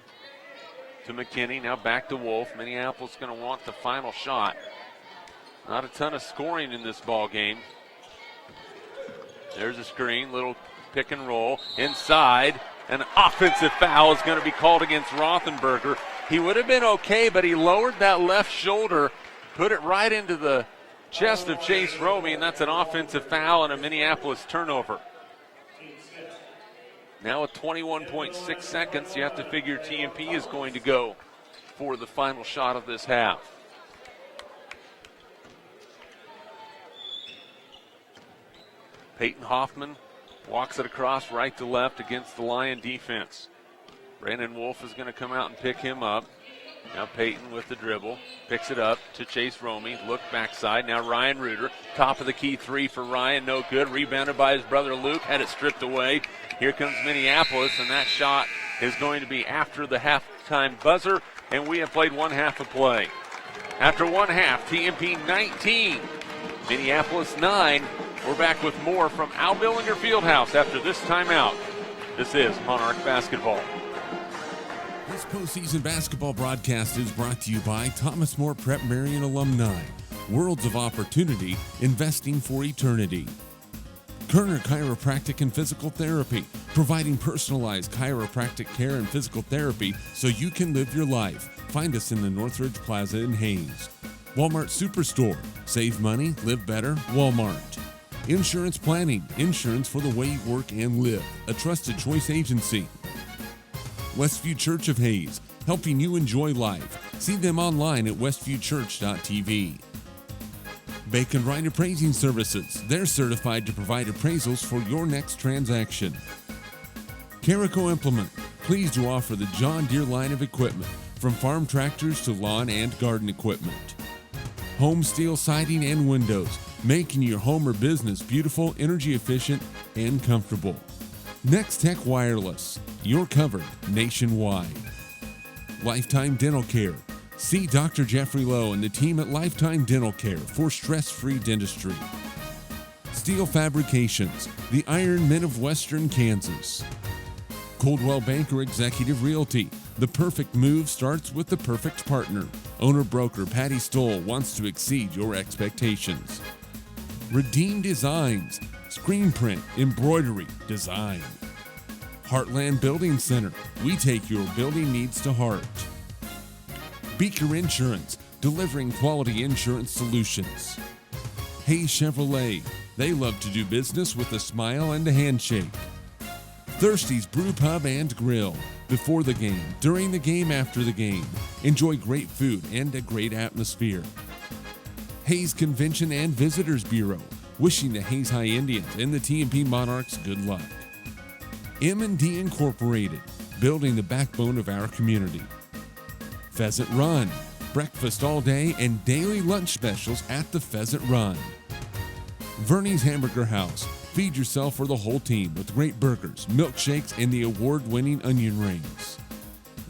to McKinney. Now back to Wolf. Minneapolis going to want the final shot. Not a ton of scoring in this ball game. There's a screen, little pick and roll. Inside, an offensive foul is going to be called against Rothenberger. He would have been okay, but he lowered that left shoulder, put it right into the chest of Chase Romy, and that's an offensive foul and a Minneapolis turnover. Now with 21.6 seconds, you have to figure TMP is going to go for the final shot of this half. Peyton Hoffman walks it across right to left against the Lion defense. Brandon Wolf is going to come out and pick him up. Now Peyton with the dribble, picks it up to Chase Romy, look backside. Now Ryan Reuter, top of the key three for Ryan, no good. Rebounded by his brother Luke, had it stripped away. Here comes Minneapolis, and that shot is going to be after the halftime buzzer, and we have played one half of play. After one half, TMP 19, Minneapolis 9. We're back with more from Al Billinger Fieldhouse after this timeout. This is Monarch Basketball. This postseason basketball broadcast is brought to you by Thomas More Prep Marion alumni. Worlds of opportunity, investing for eternity. Kerner Chiropractic and Physical Therapy, providing personalized chiropractic care and physical therapy so you can live your life. Find us in the Northridge Plaza in Hayes. Walmart Superstore, save money, live better, Walmart. Insurance Planning, insurance for the way you work and live, a trusted choice agency. Westview Church of Hayes, helping you enjoy life. See them online at westviewchurch.tv. Bacon Wright Appraising Services, they're certified to provide appraisals for your next transaction. Carico Implement, pleased to offer the John Deere line of equipment, from farm tractors to lawn and garden equipment. Home Steel Siding and Windows, making your home or business beautiful, energy efficient, and comfortable. Next Tech Wireless, you're covered nationwide. Lifetime Dental Care. See Dr. Jeffrey Lowe and the team at Lifetime Dental Care for stress-free dentistry. Steel Fabrications, the Iron Men of Western Kansas. Coldwell Banker Executive Realty. The perfect move starts with the perfect partner. Owner-broker Patty Stoll wants to exceed your expectations. Redeem Designs, screen print, embroidery, design. Heartland Building Center, we take your building needs to heart. Beaker Insurance, delivering quality insurance solutions. Hayes Chevrolet, they love to do business with a smile and a handshake. Thirsty's Brew Pub and Grill, before the game, during the game, after the game. Enjoy great food and a great atmosphere. Hayes Convention and Visitors Bureau, wishing the Hayes High Indians and the TMP Monarchs good luck. M&D Incorporated, building the backbone of our community. Pheasant Run, breakfast all day and daily lunch specials at the Pheasant Run. Verney's Hamburger House, feed yourself or the whole team with great burgers, milkshakes, and the award-winning onion rings.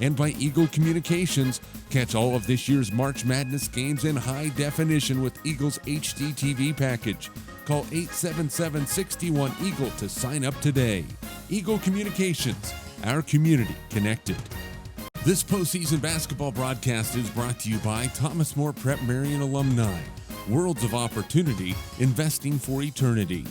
And by Eagle Communications, catch all of this year's March Madness games in high definition with Eagle's HD TV package. Call 877-61-EAGLE to sign up today. Eagle Communications, our community connected. This postseason basketball broadcast is brought to you by Thomas More Prep Marion alumni. Worlds of opportunity, investing for eternity.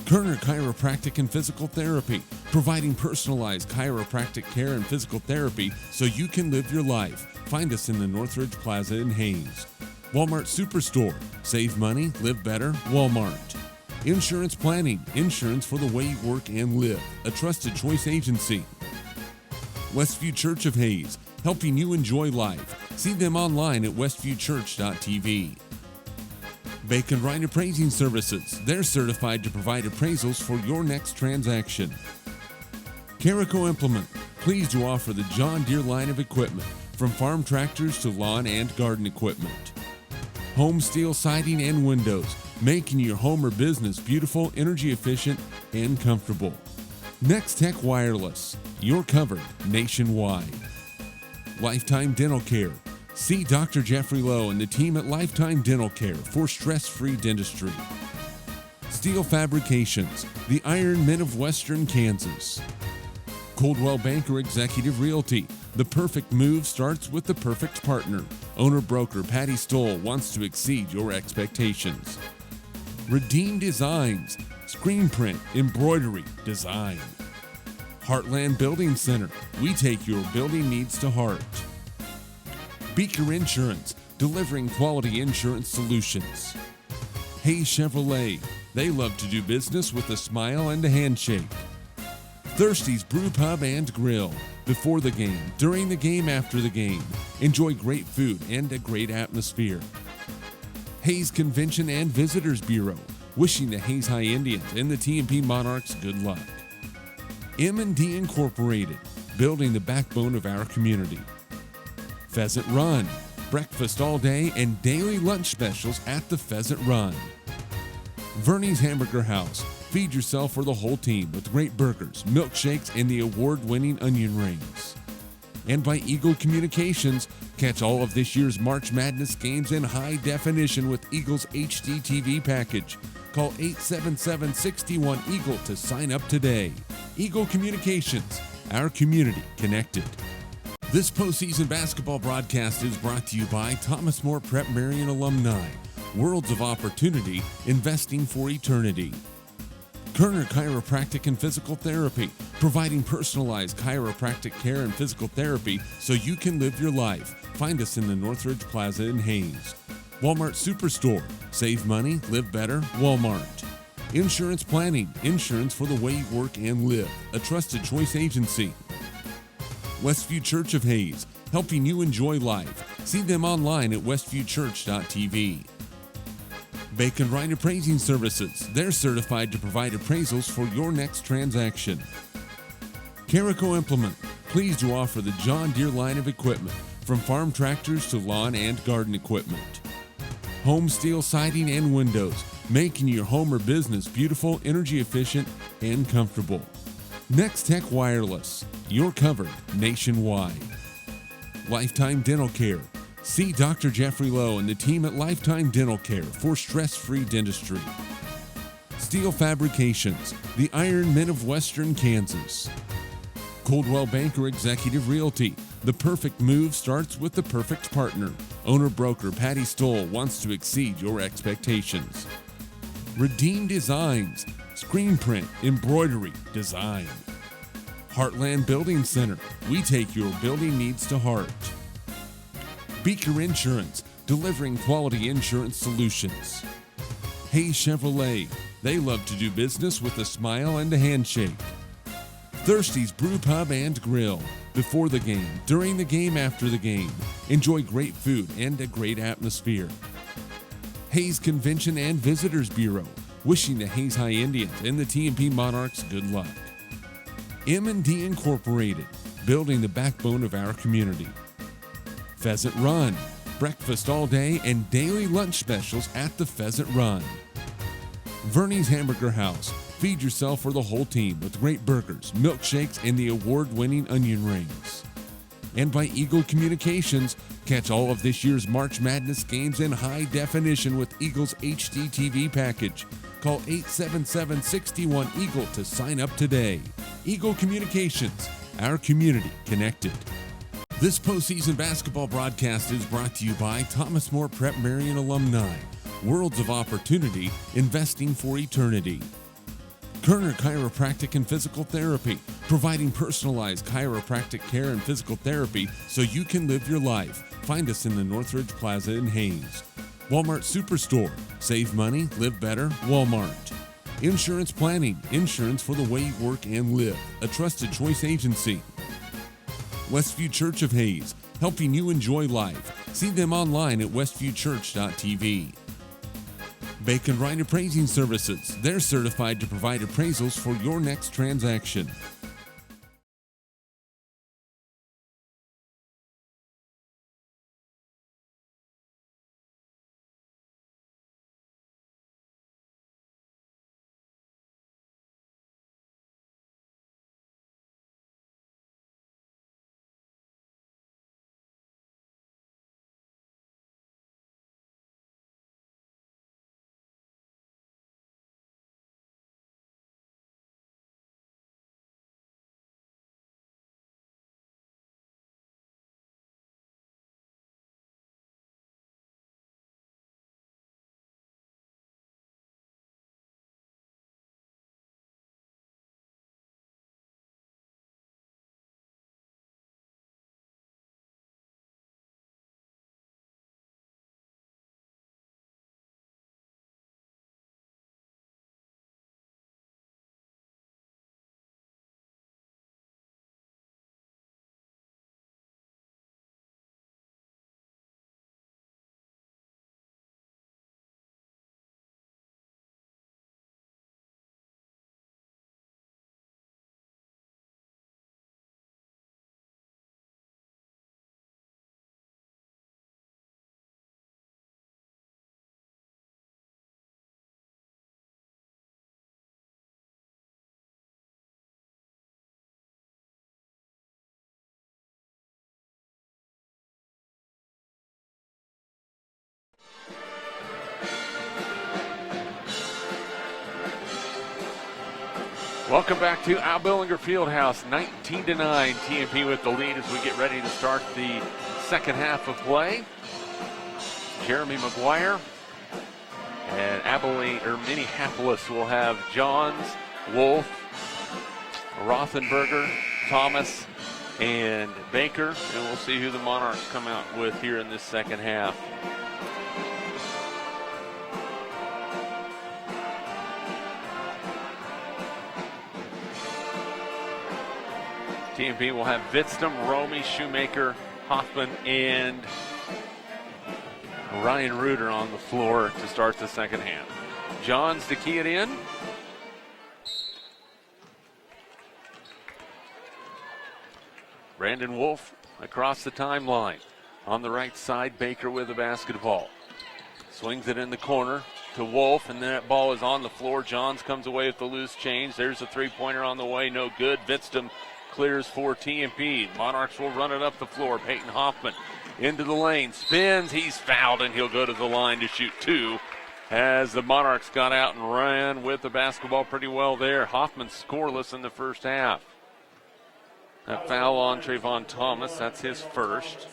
Kerner Chiropractic and Physical Therapy, providing personalized chiropractic care and physical therapy so you can live your life. Find us in the Northridge Plaza in Hayes. Walmart Superstore, save money, live better, Walmart. Insurance Planning, insurance for the way you work and live, a trusted choice agency. Westview Church of Hayes, helping you enjoy life. See them online at westviewchurch.tv. Bacon Ryan Appraising Services. They're certified to provide appraisals for your next transaction. Carico Implement. Pleased to offer the John Deere line of equipment, from farm tractors to lawn and garden equipment. Home Steel Siding and Windows, making your home or business beautiful, energy efficient, and comfortable. Next Tech Wireless. You're covered nationwide. Lifetime Dental Care. See Dr. Jeffrey Lowe and the team at Lifetime Dental Care for stress-free dentistry. Steel Fabrications, the Iron Men of Western Kansas. Coldwell Banker Executive Realty. The perfect move starts with the perfect partner. Owner-broker Patty Stoll wants to exceed your expectations. Redeem Designs, screen print, embroidery, design. Heartland Building Center. We take your building needs to heart. Beaker Insurance, delivering quality insurance solutions. Hayes Chevrolet. They love to do business with a smile and a handshake. Thirsty's Brew Pub and Grill. Before the game, during the game, after the game. Enjoy great food and a great atmosphere. Hayes Convention and Visitors Bureau. Wishing the Hayes High Indians and the TMP Monarchs good luck. M&D Incorporated. Building the backbone of our community. Pheasant Run. Breakfast all day and daily lunch specials at the Pheasant Run. Verney's Hamburger House. Feed yourself or the whole team with great burgers, milkshakes, and the award-winning onion rings. And by Eagle Communications, catch all of this year's March Madness games in high definition with Eagle's HD TV package. Call 877-61-EAGLE to sign up today. Eagle Communications, our community connected. This postseason basketball broadcast is brought to you by Thomas More Prep Marion alumni. Worlds of opportunity, investing for eternity. Kerner Chiropractic and Physical Therapy, providing personalized chiropractic care and physical therapy so you can live your life. Find us in the Northridge Plaza in Hayes. Walmart Superstore, save money, live better, Walmart. Insurance Planning, insurance for the way you work and live, a trusted choice agency. Westview Church of Hayes, helping you enjoy life. See them online at westviewchurch.tv. Bacon Ryan Appraising Services. They're certified to provide appraisals for your next transaction. Carico Implement. Pleased to offer the John Deere line of equipment, from farm tractors to lawn and garden equipment. Home Steel Siding and Windows, making your home or business beautiful, energy efficient, and comfortable. Next Tech Wireless. You're covered nationwide. Lifetime Dental Care. See Dr. Jeffrey Lowe and the team at Lifetime Dental Care for stress-free dentistry. Steel Fabrications, the Iron Men of Western Kansas. Coldwell Banker Executive Realty. The perfect move starts with the perfect partner. Owner-broker Patty Stoll wants to exceed your expectations. Redeem Designs, screen print, embroidery, design. Heartland Building Center. We take your building needs to heart. Beaker Insurance, delivering quality insurance solutions. Hayes Chevrolet. They love to do business with a smile and a handshake. Thirsty's Brew Pub and Grill. Before the game, during the game, after the game. Enjoy great food and a great atmosphere. Hayes Convention and Visitors Bureau. Wishing the Hayes High Indians and the TMP Monarchs good luck. M&D Incorporated. Building the backbone of our community. Pheasant Run. Breakfast all day and daily lunch specials at the Pheasant Run. Verney's Hamburger House. Feed yourself or the whole team with great burgers, milkshakes, and the award-winning onion rings. And by Eagle Communications, catch all of this year's March Madness games in high definition with Eagle's HD TV package. Call 877-61-EAGLE to sign up today. Eagle Communications, our community connected. This postseason basketball broadcast is brought to you by Thomas More Prep Marion alumni. Worlds of opportunity, investing for eternity. Kerner Chiropractic and Physical Therapy, providing personalized chiropractic care and physical therapy so you can live your life. Find us in the Northridge Plaza in Hayes. Walmart Superstore, save money, live better, Walmart. Insurance Planning, insurance for the way you work and live, a trusted choice agency. Westview Church of Hayes, helping you enjoy life. See them online at westviewchurch.tv. Bacon Right Appraising Services. They're certified to provide appraisals for your next transaction. Welcome back to Al Billinger Fieldhouse, 19-9, TMP with the lead as we get ready to start the second half of play. Jeremy McGuire and Minneapolis will have Johns, Wolf, Rothenberger, Thomas, and Baker, and we'll see who the Monarchs come out with here in this second half. TMP will have Vitstum, Romy, Shoemaker, Hoffman, and Ryan Reuter on the floor to start the second half. Johns to key it in. Brandon Wolf across the timeline. On the right side, Baker with the basketball. Swings it in the corner to Wolf, and then that ball is on the floor. Johns comes away with the loose change. There's a three-pointer on the way, no good. Vitstum clears for TMP. Monarchs will run it up the floor. Peyton Hoffman into the lane, spins, he's fouled, and he'll go to the line to shoot two as the Monarchs got out and ran with the basketball pretty well there. Hoffman scoreless in the first half. That foul on Trayvon Thomas, that's his first.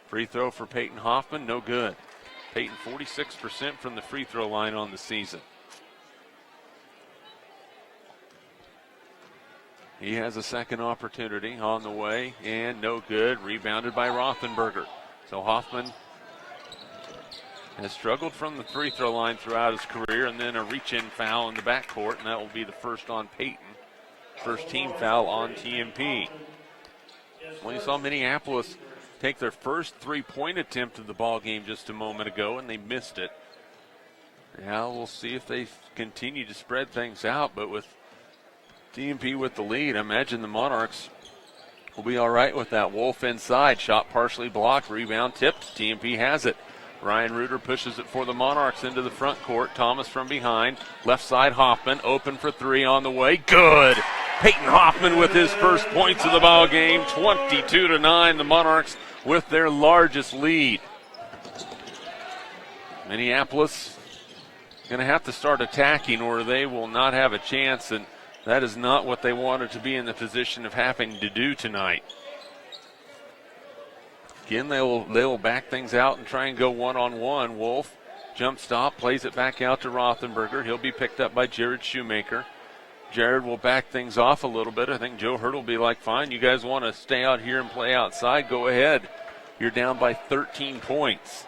Free throw for Peyton Hoffman, no good. Peyton 46% from the free throw line on the season. He has a second opportunity on the way, and no good. Rebounded by Rothenberger. So Hoffman has struggled from the free throw line throughout his career, and then a reach-in foul in the backcourt, and that will be the first on Peyton. First team foul on TMP. Well, you saw Minneapolis take their first three-point attempt of the ball game just a moment ago, and they missed it. Now we'll see if they continue to spread things out, but with TMP with the lead, I imagine the Monarchs will be all right with that. Wolf inside, shot partially blocked, rebound tipped, TMP has it. Ryan Reuter pushes it for the Monarchs into the front court. Thomas from behind, left side Hoffman, open for three on the way, good! Peyton Hoffman with his first points of the ball game, 22-9, the Monarchs with their largest lead. Minneapolis going to have to start attacking or they will not have a chance, and that is not what they wanted to be in the position of having to do tonight. Again, they will back things out and try and go one-on-one. Wolf, jump stop, plays it back out to Rothenberger. He'll be picked up by Jared Shoemaker. Jared will back things off a little bit. I think Joe Hurt will be like, fine, you guys want to stay out here and play outside, go ahead. You're down by 13 points.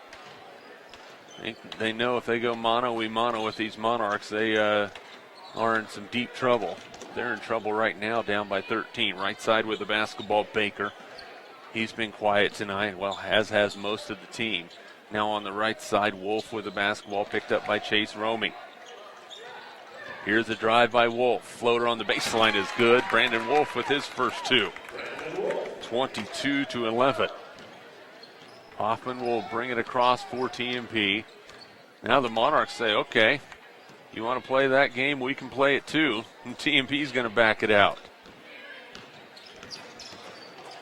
They know if they go mano-a-mano with these Monarchs, they are in some deep trouble. They're in trouble right now, down by 13. Right side with the basketball, Baker. He's been quiet tonight, well, as has most of the team. Now on the right side, Wolf with the basketball picked up by Chase Romey. Here's a drive by Wolf. Floater on the baseline is good. Brandon Wolf with his first two. 22-11. Hoffman will bring it across for TMP. Now the Monarchs say, okay, you want to play that game, we can play it too. And TMP's going to back it out.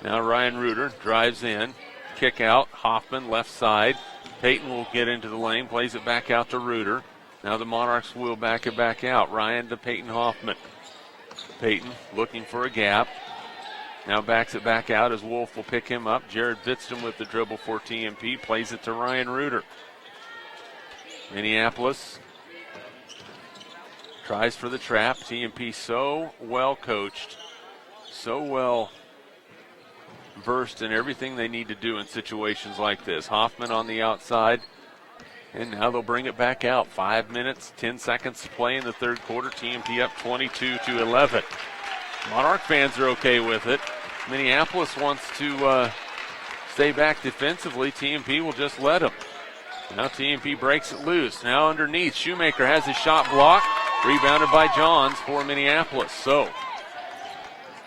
Now Ryan Reuter drives in. Kick out. Hoffman left side. Peyton will get into the lane, plays it back out to Reuter. Now the Monarchs will back it back out. Ryan to Peyton Hoffman. Peyton looking for a gap. Now backs it back out as Wolf will pick him up. Jared Vitzton with the dribble for TMP. Plays it to Ryan Reuter. Minneapolis tries for the trap. TMP so well coached, so well versed in everything they need to do in situations like this. Hoffman on the outside, and now they'll bring it back out. 5 minutes, 10 seconds to play in the third quarter. TMP up 22-11. Monarch fans are okay with it. Minneapolis wants to stay back defensively. TMP will just let them. Now TMP breaks it loose. Now underneath, Shoemaker has his shot blocked. Rebounded by Johns for Minneapolis. So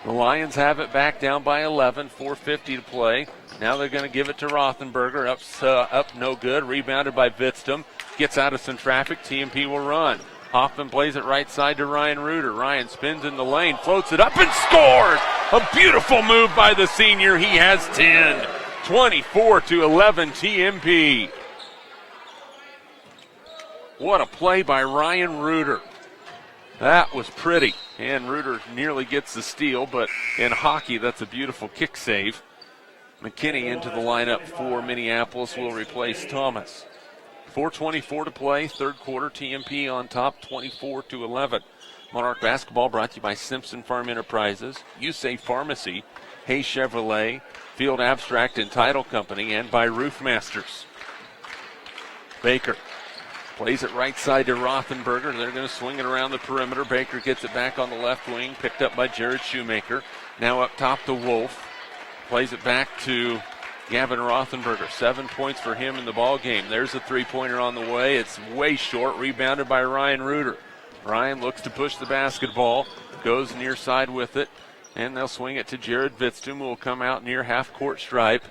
the Lions have it back down by 11, 4:50 to play. Now they're going to give it to Rothenberger. Up no good. Rebounded by Vitztum. Gets out of some traffic. TMP will run. Hoffman plays it right side to Ryan Reuter. Ryan spins in the lane, floats it up and scores! A beautiful move by the senior. He has 10. 24-11 TMP. What a play by Ryan Reuter. That was pretty. And Reuter nearly gets the steal, but in hockey, that's a beautiful kick save. McKinney into the lineup for Minneapolis will replace Thomas. 4:24 to play, third quarter. TMP on top, 24-11. Monarch basketball brought to you by Simpson Farm Enterprises, USAFE Pharmacy, Hayes Chevrolet, Field Abstract and Title Company, and by Roofmasters. Baker plays it right side to Rothenberger. They're going to swing it around the perimeter. Baker gets it back on the left wing, picked up by Jared Shoemaker. Now up top to Wolf. Plays it back to Gavin Rothenberger. 7 points for him in the ball game. There's a three-pointer on the way. It's way short. Rebounded by Ryan Reuter. Ryan looks to push the basketball. Goes near side with it. And they'll swing it to Jared Vitztum, who will come out near half-court stripe.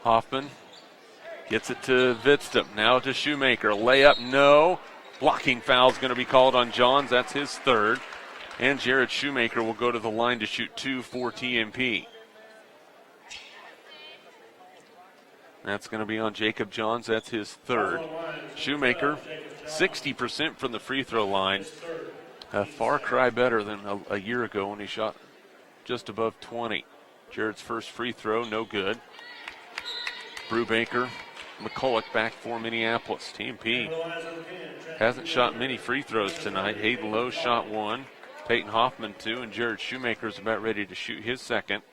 Hoffman gets it to Vitztum. Now to Shoemaker. Layup, no. Blocking foul is going to be called on Johns. That's his third. And Jared Shoemaker will go to the line to shoot 2 for TMP. That's going to be on Jacob Johns. That's his third. Shoemaker, 60% from the free throw line. A far cry better than a year ago when he shot just above 20. Jared's first free throw, no good. Brubaker, McCulloch back for Minneapolis. TMP hasn't shot many free throws tonight. Hayden Lowe shot one. Peyton Hoffman 2, and Jared Shoemaker is about ready to shoot his second.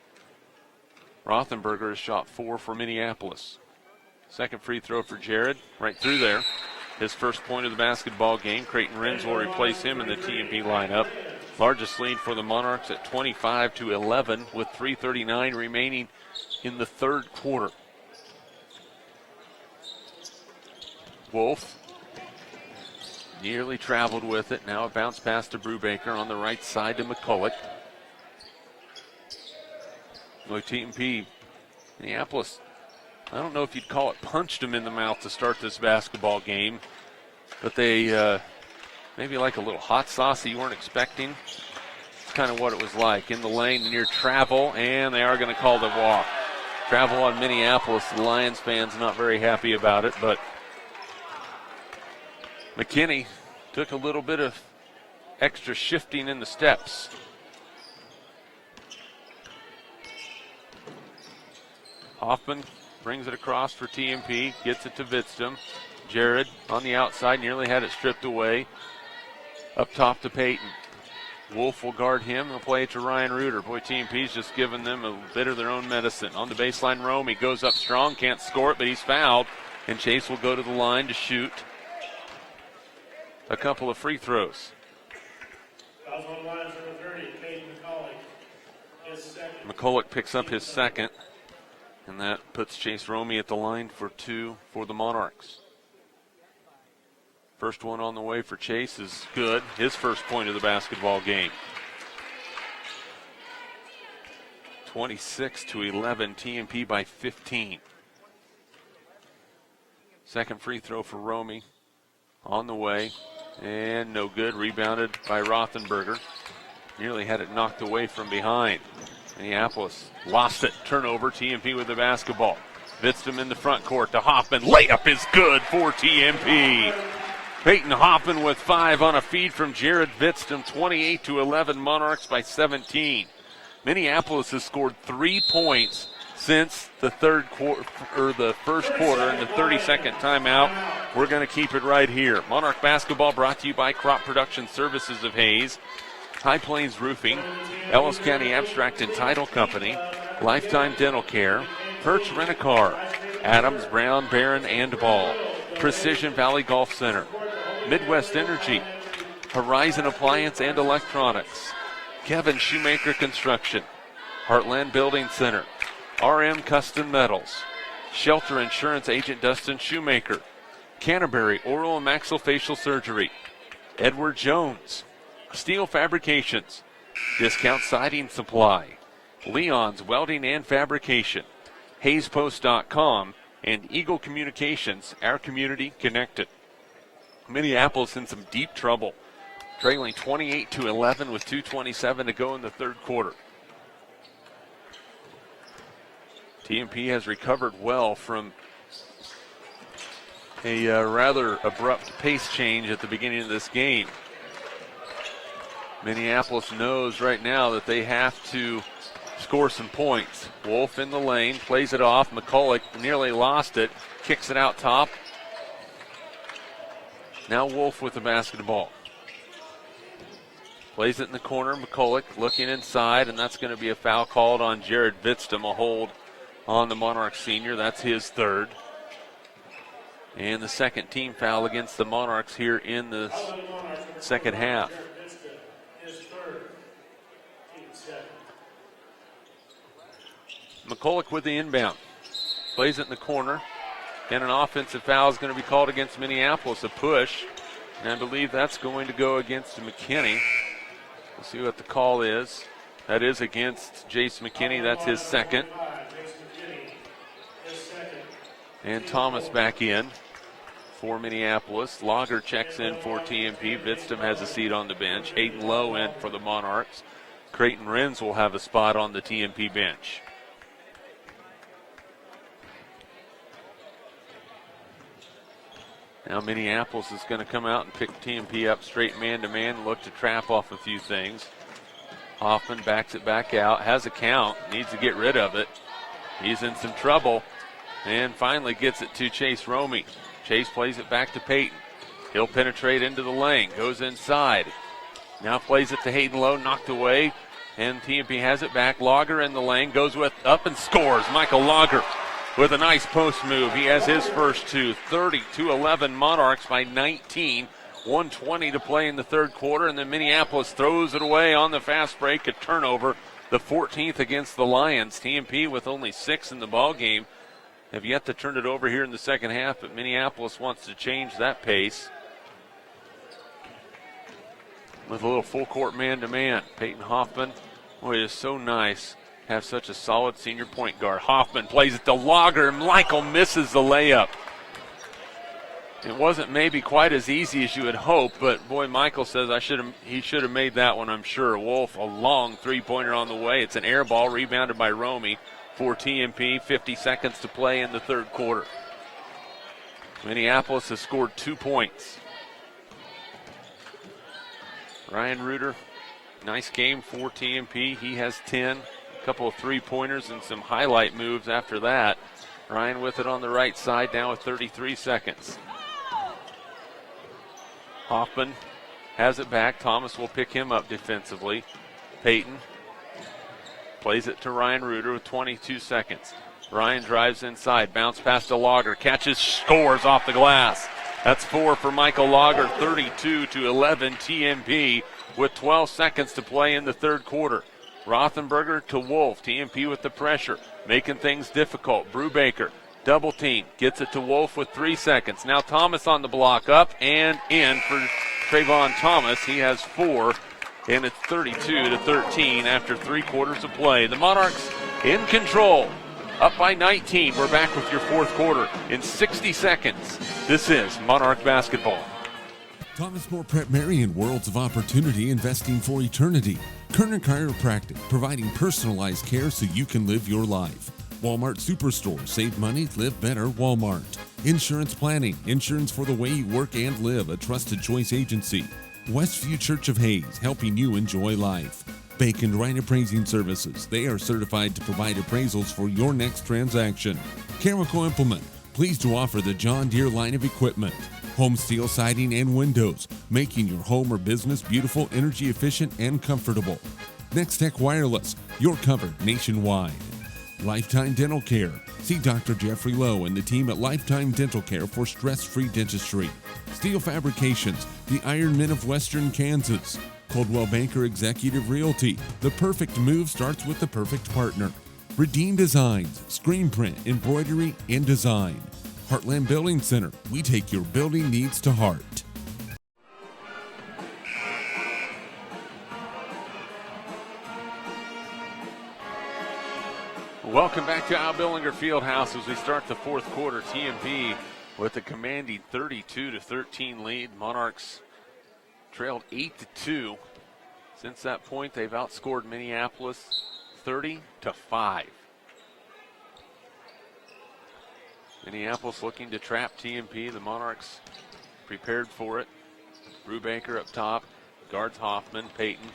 Rothenberger has shot 4 for Minneapolis. Second free throw for Jared, right through there. His first point of the basketball game. Creighton Renz will replace him in the TMP lineup. Largest lead for the Monarchs at 25-11 with 3:39 remaining in the third quarter. Wolf nearly traveled with it. Now a bounce pass to Brubaker on the right side to McCulloch. TMP, Minneapolis, I don't know if you'd call it punched him in the mouth to start this basketball game, but they maybe like a little hot sauce that you weren't expecting. It's kind of what it was like. In the lane near travel, and they are going to call the walk. Travel on Minneapolis. The Lions fans not very happy about it, but McKinney took a little bit of extra shifting in the steps. Hoffman brings it across for TMP, gets it to Vitztum. Jared on the outside, nearly had it stripped away. Up top to Peyton. Wolf will guard him. He'll play it to Ryan Reuter. Boy, TMP's just giving them a bit of their own medicine. On the baseline, Rome. He goes up strong, can't score it, but he's fouled. And Chase will go to the line to shoot a couple of free throws. Fouls on Lions number 30, Peyton McCulloch. His second. McCulloch picks up his second. And that puts Chase Romey at the line for 2 for the Monarchs. First one on the way for Chase is good. His first point of the basketball game. 26-11, TMP by 15. Second free throw for Romey on the way, and no good. Rebounded by Rothenberger. Nearly had it knocked away from behind. Minneapolis lost it. Turnover, TMP with the basketball. Vidstum in the front court to Hoffman. Layup is good for TMP. Peyton Hoffman with 5 on a feed from Jared Vidstum. 28-11, Monarchs by 17. Minneapolis has scored 3 points since the third quarter, or the first quarter, in the 32nd timeout. We're going to keep it right here. Monarch basketball brought to you by Crop Production Services of Hayes, High Plains Roofing, Ellis County Abstract and Title Company, Lifetime Dental Care, Hertz Rent-A-Car, Adams, Brown, Barron, and Ball, Precision Valley Golf Center, Midwest Energy, Horizon Appliance and Electronics, Kevin Shoemaker Construction, Heartland Building Center, RM Custom Metals, Shelter Insurance Agent Dustin Shoemaker, Canterbury Oral and Maxillofacial Surgery, Edward Jones, Steel Fabrications, Discount Siding Supply, Leon's Welding and Fabrication, HayesPost.com, and Eagle Communications, our community connected. Minneapolis in some deep trouble, trailing 28-11 with 2:27 to go in the third quarter. TMP has recovered well from a rather abrupt pace change at the beginning of this game. Minneapolis knows right now that they have to score some points. Wolf in the lane, plays it off. McCulloch nearly lost it, kicks it out top. Now Wolf with the basketball. Plays it in the corner. McCulloch looking inside, and that's going to be a foul called on Jared Vidstum, a hold on the Monarch senior. That's his third. And the second team foul against the Monarchs here in the second half. McCulloch with the inbound. Plays it in the corner. And an offensive foul is going to be called against Minneapolis, a push. And I believe that's going to go against McKinney. We'll see what the call is. That is against Jace McKinney. That's his second. And Thomas back in for Minneapolis. Lager checks in for TMP. Vidstum has a seat on the bench. Hayden Lowe in for the Monarchs. Creighton Renz will have a spot on the TMP bench. Now Minneapolis is going to come out and pick TMP up straight man-to-man, look to trap off a few things. Hoffman backs it back out, has a count, needs to get rid of it. He's in some trouble, and finally gets it to Chase Romey. Chase plays it back to Peyton. He'll penetrate into the lane, goes inside. Now plays it to Hayden Lowe, knocked away, and TMP has it back. Lager in the lane, goes up and scores. Michael Lager with a nice post move. He has his first two. 30-11 Monarchs by 19. 1:20 to play in the third quarter, and then Minneapolis throws it away on the fast break. A turnover, the 14th against the Lions. TMP with only 6 in the ball game have yet to turn it over here in the second half, but Minneapolis wants to change that pace with a little full court man-to-man. Peyton Hoffman, boy, it is so nice to have such a solid senior point guard. Hoffman plays it to Lager, and Michael misses the layup. It wasn't maybe quite as easy as you would hope, but boy, Michael says he should have made that one, I'm sure. Wolf, a long three-pointer on the way. It's an air ball rebounded by Romey for TMP. 50 seconds to play in the third quarter. Minneapolis has scored 2 points. Ryan Reuter, nice game for TMP. He has 10, a couple of three-pointers and some highlight moves after that. Ryan with it on the right side now with 33 seconds. Hoffman has it back. Thomas will pick him up defensively. Peyton plays it to Ryan Reuter with 22 seconds. Ryan drives inside, bounce pass to Lager, catches, scores off the glass. That's 4 for Michael Lager, 32-11 TMP with 12 seconds to play in the third quarter. Rothenberger to Wolf. TMP with the pressure, making things difficult. Brubaker, double team, gets it to Wolf with 3 seconds. Now Thomas on the block, up and in for Trayvon Thomas. He has 4, and it's 32-13 after 3 quarters of play. The Monarchs in control, up by 19. We're back with your fourth quarter in 60 seconds. This is Monarch basketball. Thomas More Prep Marion, worlds of opportunity, investing for eternity. Kerner Chiropractic, providing personalized care so you can live your life. Walmart Superstore, save money, live better, Walmart. Insurance planning, insurance for the way you work and live, a trusted choice agency. Westview Church of Hayes, helping you enjoy life. Bacon Wright Appraising Services, they are certified to provide appraisals for your next transaction. Chemical Implement, pleased to offer the John Deere line of equipment. Home steel siding and windows, making your home or business beautiful, energy efficient, and comfortable. Next Tech Wireless, you're covered nationwide. Lifetime Dental Care, see Dr. Jeffrey Lowe and the team at Lifetime Dental Care for stress-free dentistry. Steel Fabrications, the Iron Men of Western Kansas. Coldwell Banker Executive Realty, the perfect move starts with the perfect partner. Redeem Designs, screen print, embroidery, and design. Heartland Building Center, we take your building needs to heart. Welcome back to Al Billinger Fieldhouse as we start the fourth quarter. TMP with a commanding 32-13 lead. Monarchs trailed 8-2. Since that point, they've outscored Minneapolis 30-5. Minneapolis looking to trap TMP. The Monarchs prepared for it. Brubaker up top, guards Hoffman, Payton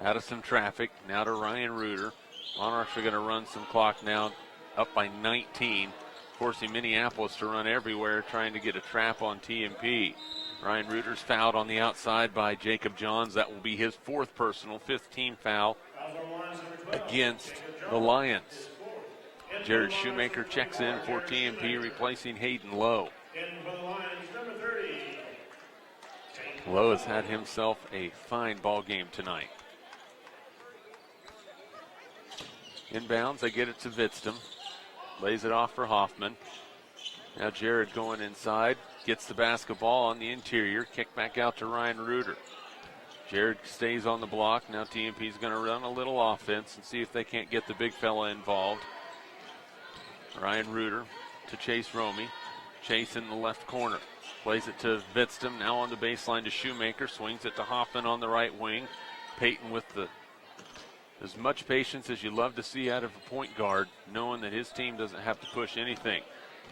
out of some traffic. Now to Ryan Reuter. Monarchs are going to run some clock now, up by 19, forcing Minneapolis to run everywhere, trying to get a trap on TMP. Ryan Reuter's fouled on the outside by Jacob Johns. That will be his 4th personal, 5th team foul against the Lions. Jared Shoemaker checks in for TMP, replacing Hayden Lowe. Lowe has had himself a fine ball game tonight. Inbounds, they get it to Vidstam. Lays it off for Hoffman. Now Jared going inside, gets the basketball on the interior, kick back out to Ryan Reuter. Jared stays on the block. Now TMP's going to run a little offense and see if they can't get the big fella involved. Ryan Reuter to Chase Romey. Chase in the left corner. Plays it to Vidstam, now on the baseline to Shoemaker. Swings it to Hoffman on the right wing. Payton with as much patience as you love to see out of a point guard, knowing that his team doesn't have to push anything.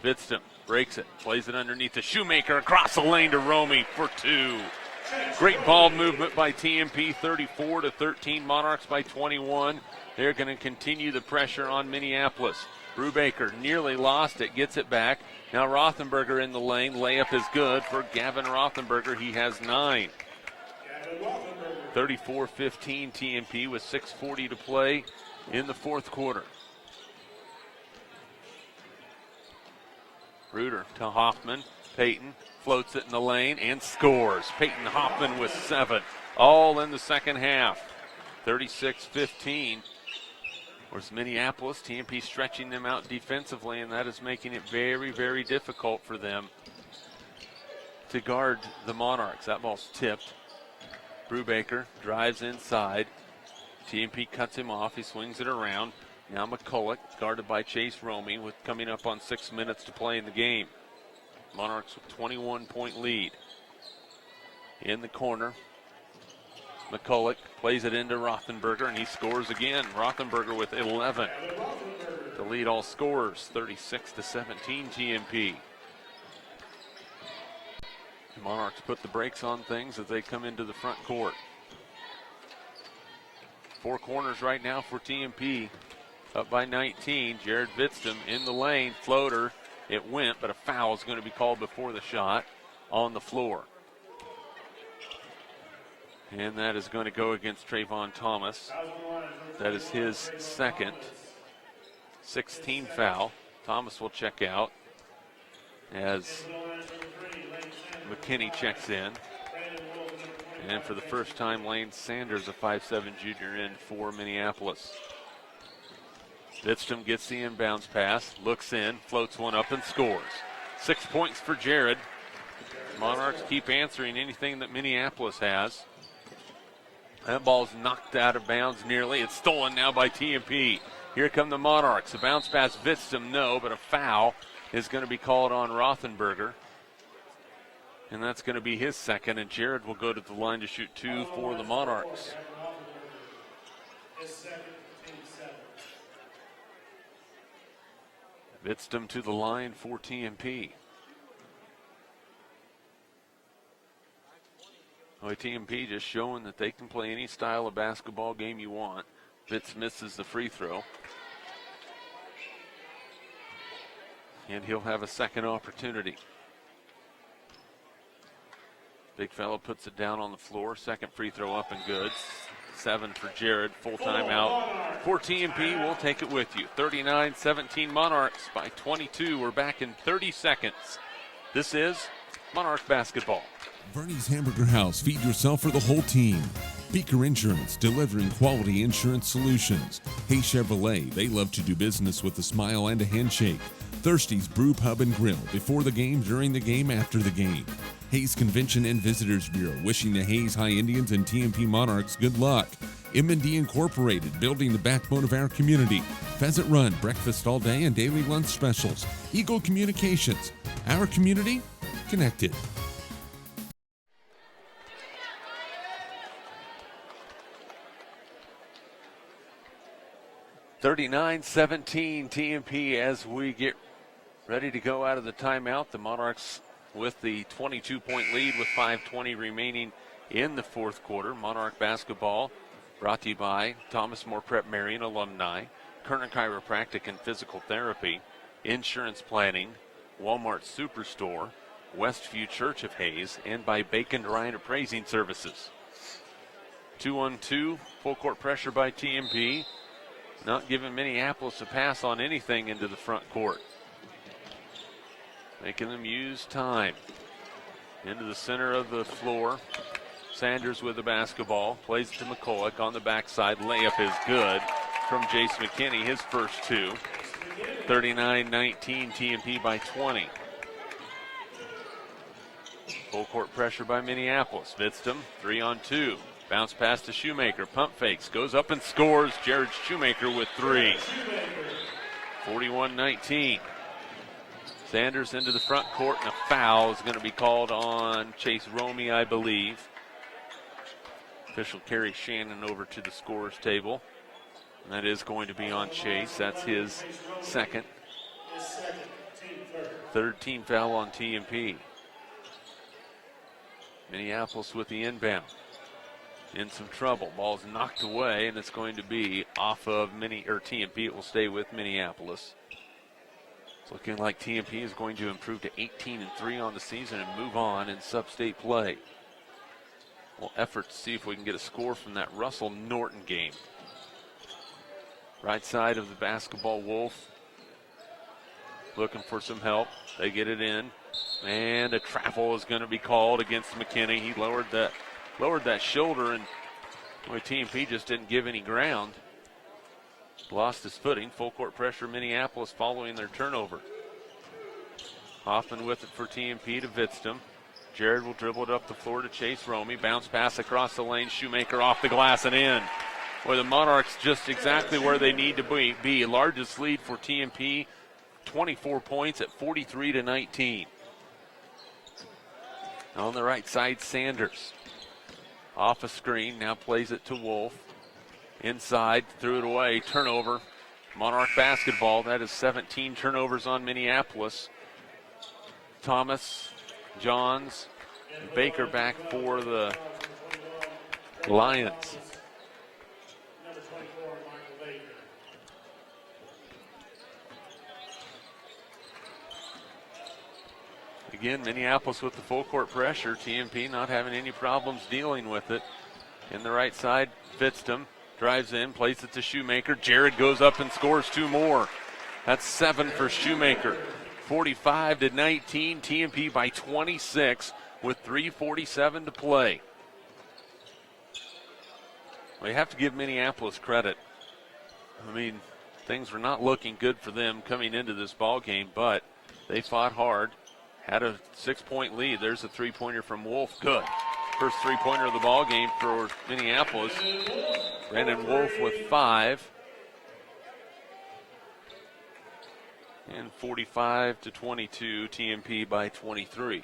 Vidstam breaks it, plays it underneath the Shoemaker, across the lane to Romey for 2. Great ball movement by TMP, 34-13, Monarchs by 21. They're going to continue the pressure on Minneapolis. Brubaker nearly lost it, gets it back. Now Rothenberger in the lane, layup is good for Gavin Rothenberger, he has 9. 34-15 TMP with 6:40 to play in the fourth quarter. Reuter to Hoffman. Payton floats it in the lane and scores. Payton Hoffman with 7, all in the second half. 36-15. Whereas Minneapolis, TMP stretching them out defensively, and that is making it very, very difficult for them to guard the Monarchs. That ball's tipped. Brubaker drives inside. TMP cuts him off. He swings it around. Now McCulloch, guarded by Chase Romey, with coming up on 6 minutes to play in the game. Monarchs with 21-point lead. In the corner, McCulloch plays it into Rothenberger, and he scores again. Rothenberger with 11 to lead all scorers, 36-17 TMP. The Monarchs put the brakes on things as they come into the front court. 4 corners right now for TMP. Up by 19, Jared Vidstam in the lane, floater. It went, but a foul is going to be called before the shot on the floor. And that is going to go against Trayvon Thomas. That is his second 16 foul. Thomas will check out as McKinney checks in. And for the first time, Lane Sanders, a 5'7" junior, in for Minneapolis. Bitstum gets the inbounds pass, looks in, floats one up and scores. 6 points for Jared. Monarchs keep answering anything that Minneapolis has. That ball's knocked out of bounds nearly. It's stolen now by TMP. Here come the Monarchs. A bounce pass, Bitstum, no, but a foul is going to be called on Rothenberger. And that's going to be his second, and Jared will go to the line to shoot two for the Monarchs. Bitstum to the line for TMP. Well, TMP just showing that they can play any style of basketball game you want. Bitts misses the free throw. And he'll have a second opportunity. Big fellow puts it down on the floor. Second free throw up and good. 7 for Jared. Full timeout for TMP. We'll take it with you. 39-17 Monarchs by 22. We're back in 30 seconds. This is Monarch basketball. Bernie's Hamburger House. Feed yourself for the whole team. Beaker Insurance, delivering quality insurance solutions. Hayes Chevrolet, they love to do business with a smile and a handshake. Thirsty's Brew Pub and Grill, before the game, during the game, after the game. Hayes Convention and Visitors Bureau, wishing the Hayes High Indians and TMP Monarchs good luck. M&D Incorporated, building the backbone of our community. Pheasant Run, breakfast all day and daily lunch specials. Eagle Communications, our community connected. (39-17) TMP as we get ready to go out of the timeout. The Monarchs with the 22-point lead with 5:20 remaining in the fourth quarter. Monarch basketball brought to you by Thomas More Prep Marion alumni, Kerner Chiropractic and Physical Therapy, Insurance Planning, Walmart Superstore, Westview Church of Hayes, and by Bacon Ryan Appraising Services. 2-on-2, full court pressure by TMP. Not giving Minneapolis a pass on anything into the front court. Making them use time. Into the center of the floor. Sanders with the basketball. Plays to McCulloch on the backside. Layup is good from Jace McKinney, his first two. 39-19, TMP by 20. Full court pressure by Minneapolis. Bitstum, 3-on-2. Bounce pass to Shoemaker. Pump fakes. Goes up and scores. Jared Shoemaker with 3. 41-19. Sanders into the front court, and a foul is going to be called on Chase Romey, I believe. Official carries Shannon over to the scorer's table. And that is going to be on Chase. That's his second. Third team foul on TMP. Minneapolis with the inbound. In some trouble. Ball's knocked away, and it's going to be off of TMP. It will stay with Minneapolis. It's looking like TMP is going to improve to 18-3 on the season and move on in sub-state play. We'll effort to see if we can get a score from that Russell Norton game. Right side of the basketball, Wolf looking for some help. They get it in, and a travel is going to be called against McKinney. He lowered that shoulder, and boy, TMP just didn't give any ground. Lost his footing. Full court pressure, Minneapolis following their turnover. Hoffman with it for TMP to Bitstum. Jared will dribble it up the floor to Chase Romey. Bounce pass across the lane. Shoemaker off the glass and in. Boy, the Monarchs just exactly where they need to be. Largest lead for TMP, 24 points at 43-19. On the right side, Sanders. Off a screen, now plays it to Wolf. Inside, threw it away, turnover. Monarch basketball, that is 17 turnovers on Minneapolis. Thomas, Johns, Baker back for the Lions. Again, Minneapolis with the full court pressure. TMP not having any problems dealing with it. In the right side, Bitstum drives in, plays it to Shoemaker. Jared goes up and scores 2 more. That's 7 for Shoemaker. 45-19, TMP by 26 with 3:47 to play. We have to give Minneapolis credit. I mean, things were not looking good for them coming into this ball game, but they fought hard, had a 6-point lead. There's a three-pointer from Wolf. Good. First three-pointer of the ball game for Minneapolis. Brandon Wolf with 5. And 45-22, TMP by 23.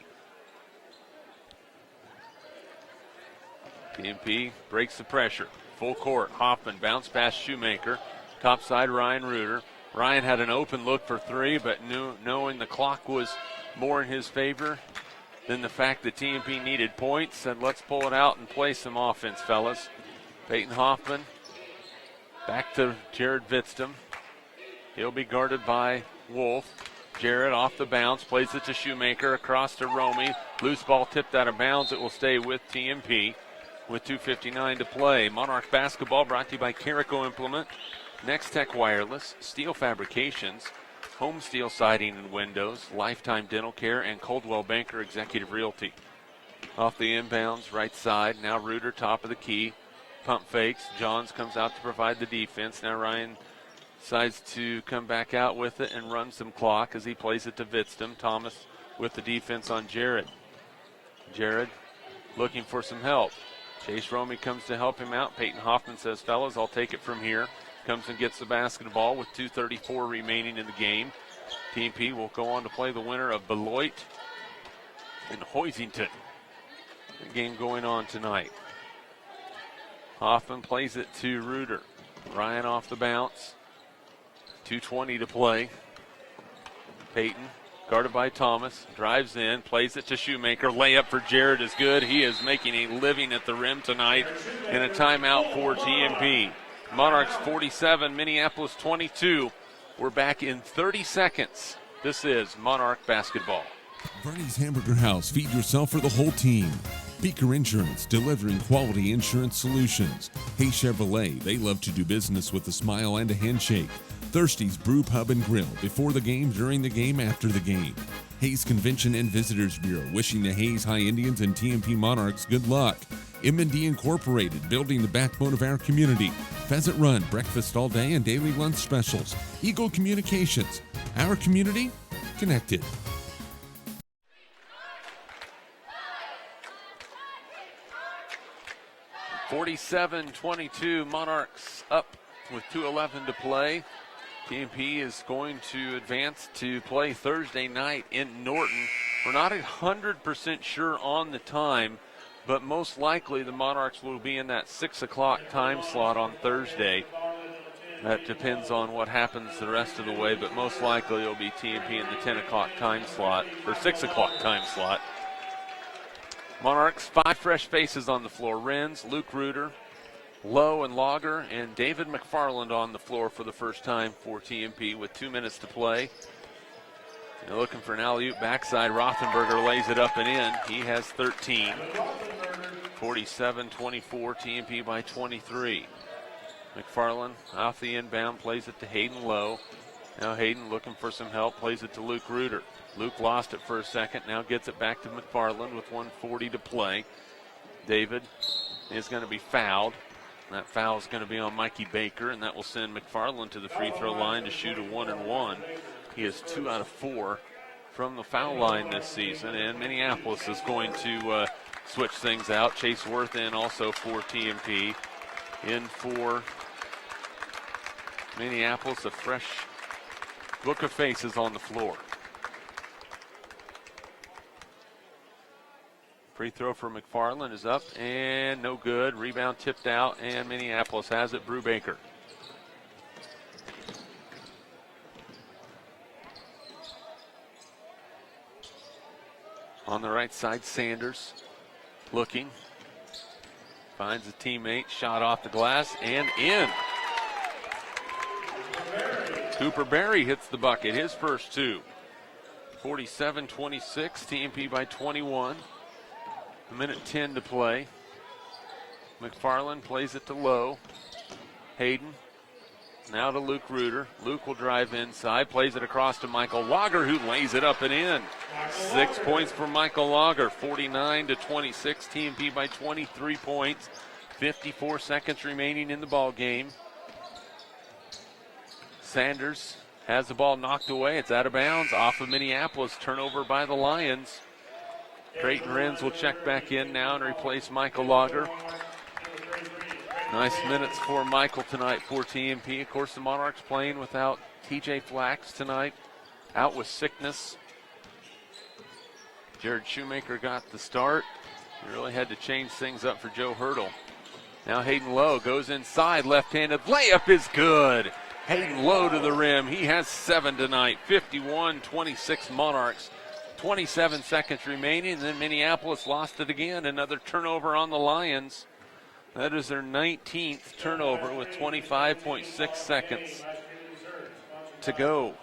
TMP breaks the pressure. Full court. Hoffman bounce past Shoemaker. Topside Ryan Reuter. Ryan had an open look for 3, but knowing the clock was more in his favor than the fact that TMP needed points, said let's pull it out and play some offense, fellas. Peyton Hoffman back to Jared Vidstam. He'll be guarded by Wolf. Jared off the bounce, plays it to Shoemaker, across to Romy. Loose ball tipped out of bounds. It will stay with TMP with 2:59 to play. Monarch basketball brought to you by Carico Implement, Next Tech Wireless, Steel Fabrications, Home Steel Siding and Windows, Lifetime Dental Care, and Coldwell Banker Executive Realty. Off the inbounds, right side. Now Reuter, top of the key. Pump fakes. Johns comes out to provide the defense. Now Ryan decides to come back out with it and run some clock as he plays it to Vidstam. Thomas with the defense on Jared. Jared looking for some help. Chase Romy comes to help him out. Peyton Hoffman says, fellas, I'll take it from here. Comes and gets the basketball with 2:34 remaining in the game. TMP will go on to play the winner of Beloit and Hoisington. The game going on tonight. Hoffman plays it to Reuter. Ryan off the bounce. 2:20 to play. Peyton, guarded by Thomas, drives in, plays it to Shoemaker. Layup for Jared is good. He is making a living at the rim tonight, and a timeout for TMP. Monarchs 47, Minneapolis 22. We're back in 30 seconds. This is Monarch basketball. Bernie's Hamburger House. Feed yourself for the whole team. Beaker Insurance, delivering quality insurance solutions. Hay Chevrolet, they love to do business with a smile and a handshake. Thirsty's Brew Pub and Grill, before the game, during the game, after the game. Hayes Convention and Visitors Bureau, wishing the Hayes High Indians and TMP Monarchs good luck. M&D Incorporated, building the backbone of our community. Pheasant Run, breakfast all day and daily lunch specials. Eagle Communications, our community connected. (47-22), Monarchs up with 2:11 to play. TMP is going to advance to play Thursday night in Norton. We're not 100% sure on the time, but most likely the Monarchs will be in that 6 o'clock time slot on Thursday. That depends on what happens the rest of the way, but most likely it'll be TMP in the 10 o'clock time slot, or 6 o'clock time slot. Monarchs, 5 fresh faces on the floor. Renz, Luke Reuter, Lowe and Lager, and David McFarland on the floor for the first time for TMP with 2 minutes to play. They're looking for an alley-oop backside. Rothenberger lays it up and in. He has 13. 47-24, TMP by 23. McFarland off the inbound, plays it to Hayden Lowe. Now Hayden looking for some help, plays it to Luke Reuter. Luke lost it for a second, now gets it back to McFarland with 1:40 to play. David is going to be fouled. That foul is going to be on Mikey Baker, and that will send McFarland to the free throw line to shoot a 1-and-1. He is 2 out of 4 from the foul line this season, and Minneapolis is going to switch things out. Chase Worth in also for TMP. In for Minneapolis, a fresh book of faces on the floor. Free throw for McFarland is up and no good. Rebound tipped out, and Minneapolis has it. Brubaker. On the right side, Sanders looking. Finds a teammate, shot off the glass and in. Cooper Berry hits the bucket, his first 2. 47-26, TMP by 21. A minute 10 to play. McFarland plays it to Lowe. Hayden. Now to Luke Reuter. Luke will drive inside, plays it across to Michael Lager, who lays it up and in. 6 points for Michael Lager. 49-26, TMP by 23 points. 54 seconds remaining in the ball game. Sanders has the ball knocked away. It's out of bounds off of Minneapolis. Turnover by the Lions. Creighton Renz will check back in now and replace Michael Lager. Nice minutes for Michael tonight for TMP. Of course, the Monarchs playing without TJ Flax tonight, out with sickness. Jared Shoemaker got the start. He really had to change things up for Joe Hurdle. Now Hayden Lowe goes inside, left-handed layup is good. Hayden Lowe to the rim. He has 7 tonight. 51-26 Monarchs. 27 seconds remaining, and then Minneapolis lost it again. Another turnover on the Lions. That is their 19th turnover with 25.6 seconds to go.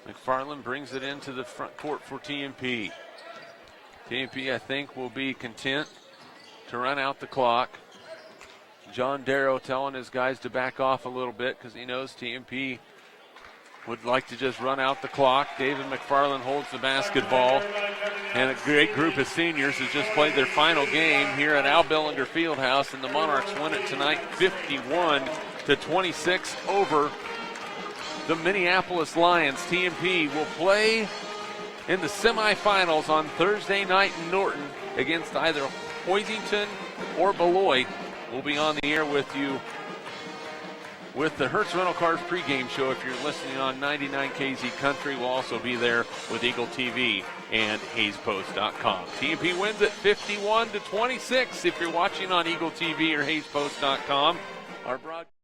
McFarland brings it into the front court for TMP. TMP, I think, will be content to run out the clock. John Darrow telling his guys to back off a little bit because he knows TMP would like to just run out the clock. David McFarland holds the basketball. And a great group of seniors has just played their final game here at Al Bellinger Fieldhouse, and the Monarchs win it tonight 51-26 over the Minneapolis Lions. TMP will play in the semifinals on Thursday night in Norton against either Hoisington or Beloit. We'll be on the air with you with the Hertz Rental Cars pregame show. If you're listening on 99 KZ Country, we'll also be there with Eagle TV and HaysPost.com. TMP wins it 51-26 if you're watching on Eagle TV or HaysPost.com. Our broadcast